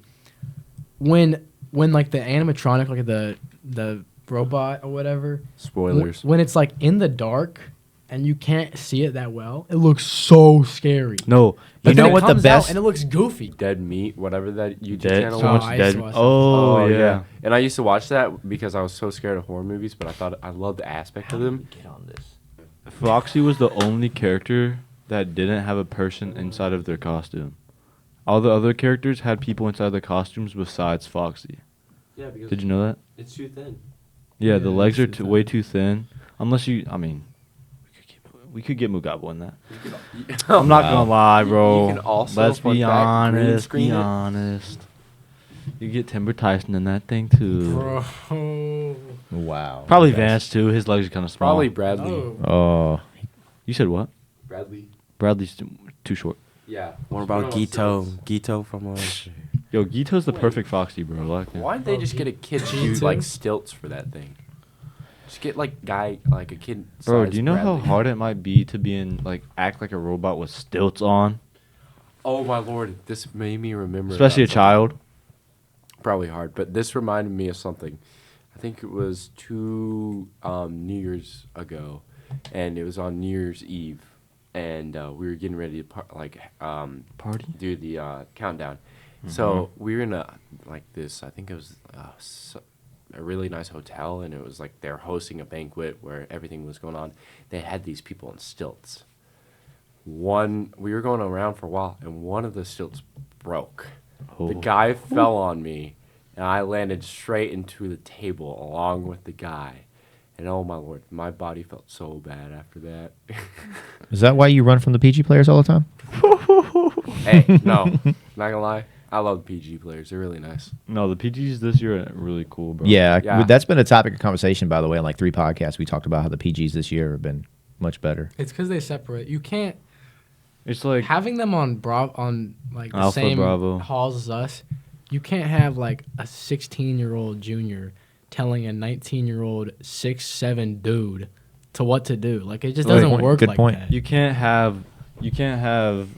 When like the animatronic like the robot or whatever. spoilers. When it's like in the dark and you can't see it that well, it looks so scary. no, But You then know it what the comes out best- and it looks goofy. Dead Meat, whatever that YouTube dead. channel So Oh, was. much I used to dead. watch that. Oh, yeah. And I used to watch that because I was so scared of horror movies, but I thought I loved the aspect of them. Get on this. Foxy was the only character that didn't have a person inside of their costume. All the other characters had people inside their costumes besides Foxy. Yeah, because Did you know that? it's too thin. Yeah, the Yeah, legs are it's too way too thin. Unless you, I mean, we could get Mugabe in that. I'm not gonna lie, bro. You can also, Let's fun be fact, green honest. screen Be it. honest. You get Timber Tyson in that thing too. Bro. Wow. Probably Yes. Vance too. His legs are kind of small. Probably Bradley. Oh. Oh. You said what? Bradley. Bradley's too short. Yeah. What about Gito? Gito from Yo, Gito's the perfect Foxy, bro. I like him. Why didn't they just get a kid to do G2? like stilts for that thing? Just get like a kid. Bro, size do you know how Bradley. hard it might be to be in like act like a robot with stilts on, Oh my lord, this made me remember. especially a about child? something. Probably hard, but this reminded me of something. I think it was 2 New Year's ago, and it was on New Year's Eve, and we were getting ready to Party? do the countdown. So we were in a like this. I think it was a really nice hotel, and it was like they're hosting a banquet where everything was going on. They had these people on stilts. We were going around for a while, and one of the stilts broke. Oh. The guy fell on me, and I landed straight into the table along with the guy. And oh my lord, my body felt so bad after that. Is that why you run from the PG players all the time? Hey, no, not gonna lie, I love PG players. They're really nice. No, the PGs this year are really cool, bro. Yeah, Yeah. that's been a topic of conversation, by the way, on like 3 podcasts. We talked about how the PGs this year have been much better. It's because they separate. You can't It's like having them on like the Alpha same Bravo. halls as us. You can't have like a 16-year-old junior telling a 19-year-old 6'7" dude to what to do. Like it just Right. doesn't work Good like point. that. you can't have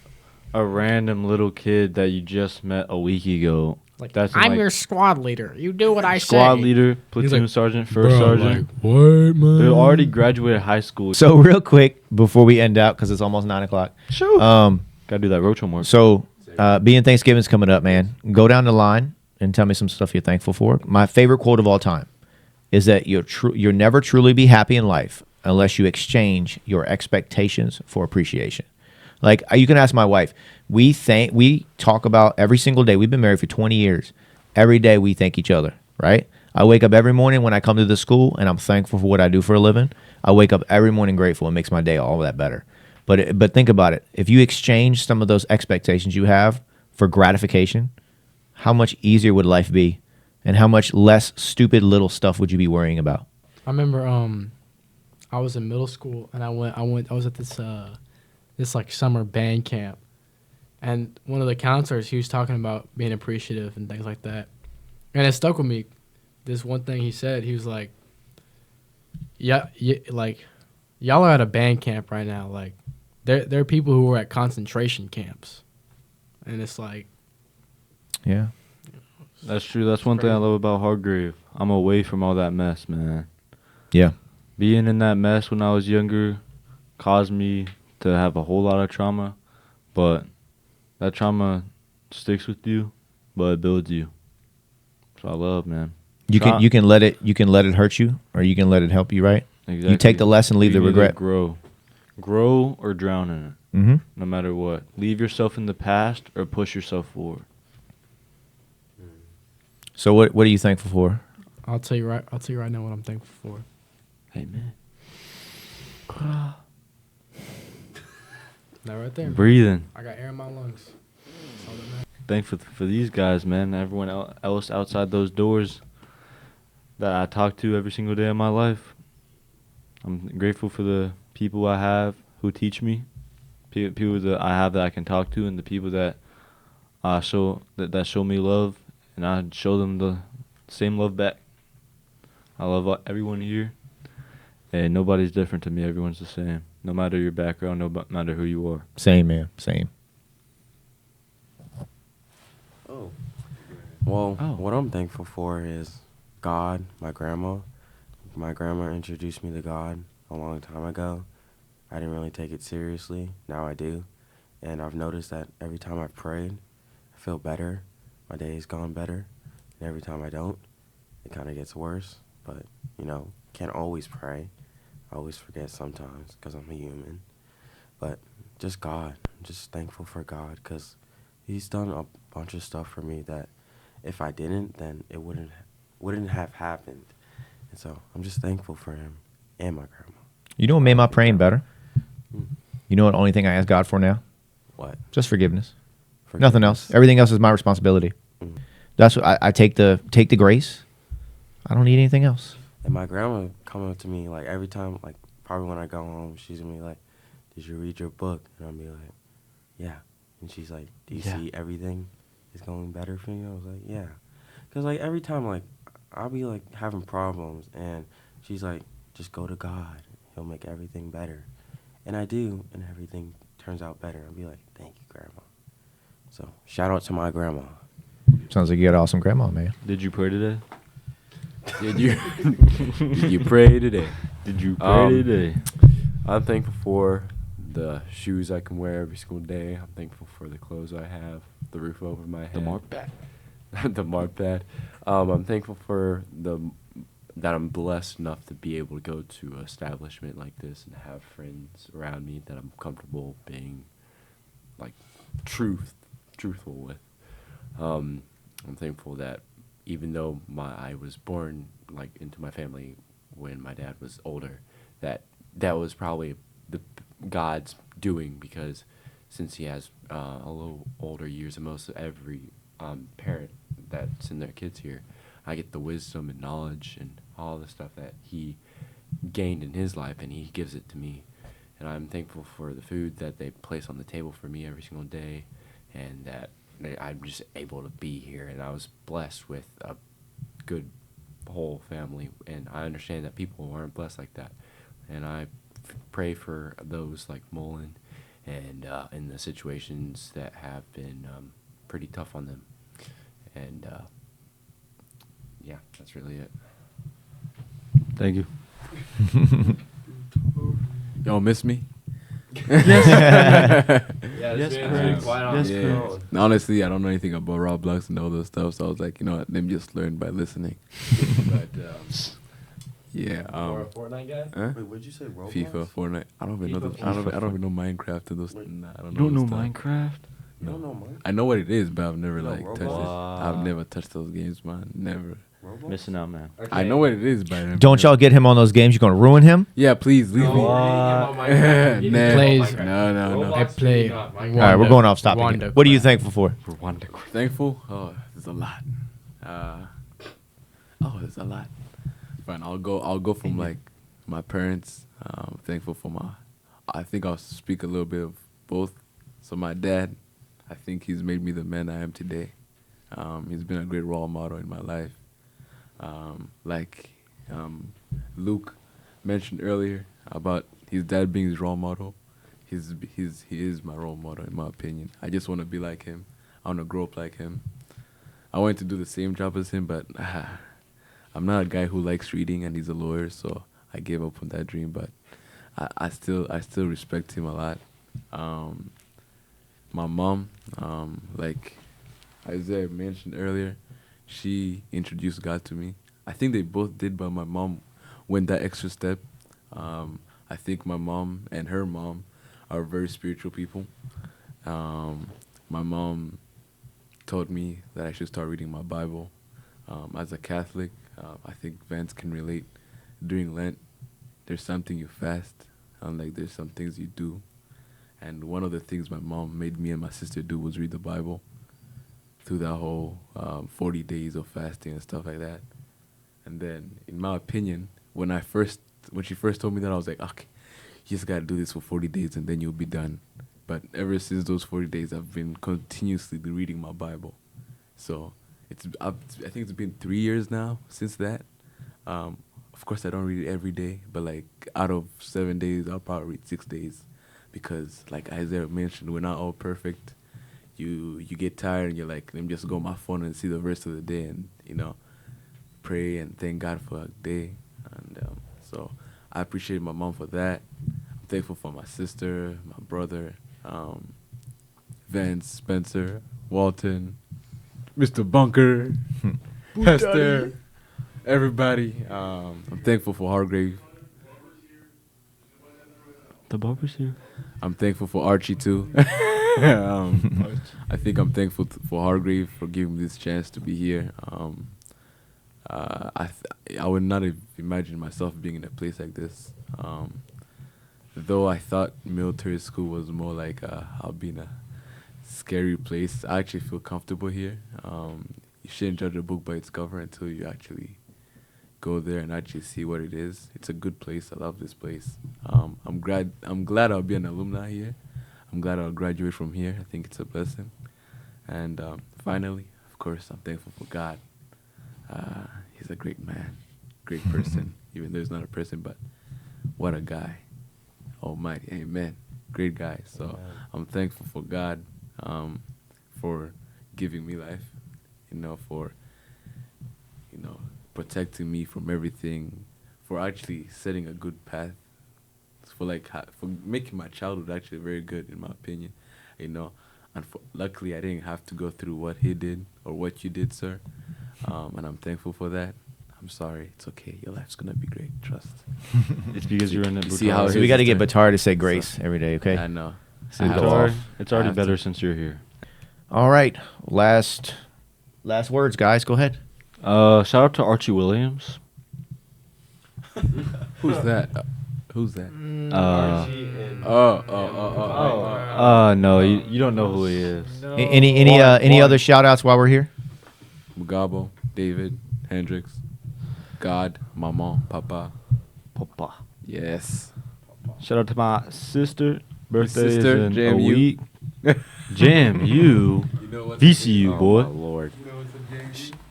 a random little kid that you just met a week ago. Like That's in, I'm like, your squad leader. You do what I say. squad leader, platoon like, sergeant, first sergeant. what, man? They already graduated high school. So real quick before we end out, because it's almost 9 o'clock. Sure. Gotta do that roach homework. So being Thanksgiving's coming up, man. Go down the line and tell me some stuff you're thankful for. My favorite quote of all time is that you'll never truly be happy in life unless you exchange your expectations for appreciation. Like you can ask my wife. We talk about every single day. We've been married for 20 years. Every day we thank each other, right? I wake up every morning when I come to the school and I'm thankful for what I do for a living. I wake up every morning grateful. It makes my day all that better. But think about it. If you exchange some of those expectations you have for gratification, how much easier would life be? And how much less stupid little stuff would you be worrying about? I remember I was in middle school and I was at this like summer band camp, and one of the counselors, he was talking about being appreciative and things like that. And it stuck with me. This one thing he said, he was like, like y'all are at a band camp right now. Like there are people who are at concentration camps. And it's like, Yeah. That's true. That's one thing I love about Hargrave. I'm away from all that mess, man. Yeah. Being in that mess when I was younger caused me to have a whole lot of trauma, but that trauma sticks with you, but it builds you. So I love, man. You can let it hurt you, or you can let it help you, right? Exactly. You take the lesson, leave the You either regret. grow or drown in it. Mm-hmm. No matter what, leave yourself in the past or push yourself forward. So what are you thankful for? I'll tell you right now what I'm thankful for. Amen. That right there. Breathing. I got air in my lungs. That's all that matters. Thankful for these guys, man. Everyone else outside those doors that I talk to every single day of my life. I'm grateful for the people I have who teach me, people that I have that I can talk to, and the people that show me love, and I show them the same love back. I love everyone here, and nobody's different to me. Everyone's the same, no matter your background, no matter who you are. Same, man. Same. Well, Oh. what I'm thankful for is God, my grandma. My grandma introduced me to God a long time ago. I didn't really take it seriously. Now I do. And I've noticed that every time I've prayed, I feel better. My day's gone better. And every time I don't, it kind of gets worse. But, can't always pray. I always forget sometimes because I'm a human. But just God. I'm just thankful for God because He's done a bunch of stuff for me that if I didn't, then it wouldn't have happened. And so I'm just thankful for Him and my grandma. You know what made my praying better? You know what? Only thing I ask God for now? What? Just forgiveness. Nothing else. Everything else is my responsibility. That's what I take the grace. I don't need anything else. And my grandma come up to me like every time, like probably when I go home, she's gonna be like, "Did you read your book?" And I'll be like, "Yeah." And she's like, "Do you see everything is going better for you?" I was like, "Yeah." Because like every time like I'll be like having problems, and she's like, "Just go to God. He'll make everything better." And I do, and everything turns out better. I'll be like, "Thank you, Grandma." So shout out to my grandma. Sounds like you got an awesome grandma, man. Did you pray today? Did you pray today? Did you pray today? I'm thankful for the shoes I can wear every single day. I'm thankful for the clothes I have, the roof over my head. The mark pad. The mark pad. I'm thankful for that I'm blessed enough to be able to go to an establishment like this and have friends around me that I'm comfortable being like truthful with. I'm thankful that even though I was born like into my family when my dad was older, that was probably the God's doing, because since he has a little older years than most of every parent that's in their kids here, I get the wisdom and knowledge and all the stuff that he gained in his life, and he gives it to me. And I'm thankful for the food that they place on the table for me every single day, and that I'm just able to be here. And I was blessed with a good whole family, and I understand that people aren't blessed like that. And I pray for those like Mullen and in the situations that have been pretty tough on them. And yeah, that's really it. Thank you. Y'all miss me? Honestly, I don't know anything about Roblox and all those stuff, so I was like, you know what, let me just learn by listening. But Yeah. Fortnite guy? Huh? Wait, what'd you say? Roblox? FIFA, Fortnite. I don't even know. FIFA, I don't even know Minecraft and those. Nah, I don't You know. don't know those stuff. Minecraft? You don't know mine? I know what it is, but I've never You know like touched it. Roblox? I've never touched those games, man. Never. Roblox? Missing out, man. I know what it is, but I never Don't y'all get him on those games. You're gonna ruin him. Yeah, please leave me. Nah. Plays- No. I play. All right, we're going off topic. Wanda What are you Craft. thankful for? Thankful? Oh, there's a lot. There's a lot. Fine, I'll go from like my parents. Thankful for I think I'll speak a little bit of both. So my dad, I think he's made me the man I am today. He's been a great role model in my life. Like Luke mentioned earlier about his dad being his role model. He is my role model in my opinion. I just want to be like him. I want to grow up like him. I wanted to do the same job as him, but I'm not a guy who likes reading, and he's a lawyer, so I gave up on that dream. But I still respect him a lot. My mom, like Isaiah mentioned earlier, she introduced God to me. I think they both did, but my mom went that extra step. I think my mom and her mom are very spiritual people. My mom told me that I should start reading my Bible. As a Catholic, I think Vance can relate. During Lent, there's something you fast, and like there's some things you do. And one of the things my mom made me and my sister do was read the Bible through that whole 40 days of fasting and stuff like that. And then, in my opinion, when she first told me that, I was like, okay, you just gotta do this for 40 days and then you'll be done. But ever since those 40 days, I've been continuously reading my Bible. So I think it's been 3 years now since that. Of course, I don't read it every day, but like out of 7 days, I'll probably read 6 days, because like Isaiah mentioned, we're not all perfect. You get tired and you're like, let me just go on my phone and see the rest of the day, and pray and thank God for a day. And so I appreciate my mom for that. I'm thankful for my sister, my brother, Vance, Spencer, Walton, Mr. Bunker, Hester, everybody. I'm thankful for Hargrave. The barber's here. I'm thankful for Archie too. I think I'm thankful for Hargrave for giving me this chance to be here. I would not have imagined myself being in a place like this. Though I thought military school was more like I'll be in a scary place, I actually feel comfortable here. You shouldn't judge a book by its cover until you actually go there and actually see what it is. It's a good place. I love this place. I'm glad I'll be an alumni here. I'm glad I'll graduate from here. I think it's a blessing. And finally, of course, I'm thankful for God. He's a great man, great person, even though he's not a person, but what a guy. Almighty, amen. Great guy. So I'm thankful for God, for giving me life, for, protecting me from everything, for actually setting a good path, for making my childhood actually very good, in my opinion, and luckily I didn't have to go through what he did or what you did, sir, and I'm thankful for that. I'm sorry, it's okay. Your life's gonna be great. Trust. It's because you're in the. You see how So we got to get Batar to say grace every day, okay? I know. It's I have to. already have better to. since you're here. All right, last words, guys. Go ahead. Shout out to Archie Williams. Who's that? Who's that? No, you don't know who he is. Any other shout outs while we're here? Mugabo, David, Hendrix, God, Mama, Papa. Papa. Yes. Shout out to my sister. Birthday is sister, in a JMU. week. JMU. VCU, boy. Oh, my Lord.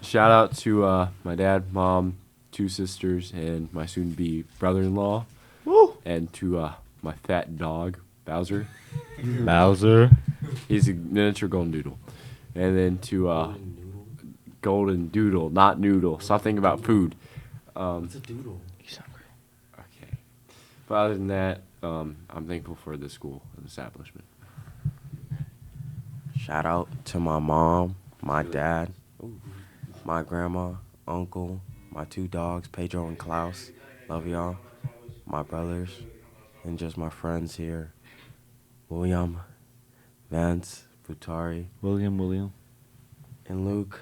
Shout out to my dad, mom, 2 sisters, and my soon-to-be brother-in-law. Woo. And to my fat dog, Bowser. Bowser. He's a miniature golden doodle. And then to golden doodle, not noodle. Stop thinking about food. It's a doodle. You sound great. Okay. But other than that, I'm thankful for the school and establishment. Shout out to my mom, my dad, my grandma, uncle, my 2 dogs, Pedro and Klaus. Love y'all. My brothers, and just my friends here. William, Vance, Butari, William. and Luke,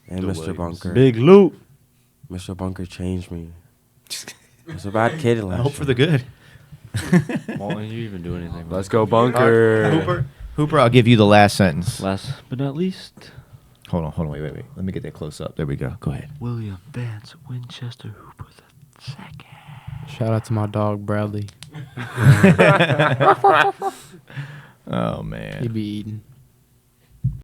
and The Mr. Williams. Bunker. Big Luke. Mr. Bunker changed me. I was a bad kid I last hope for the good. Walton, you even do anything? Let's go, Bunker. Hooper, I'll give you the last sentence. Last but not least, Hold on, wait. Let me get that close up. There we go. Go ahead. William Vance Winchester Hooper II. Shout out to my dog Bradley. Oh He man. be eating.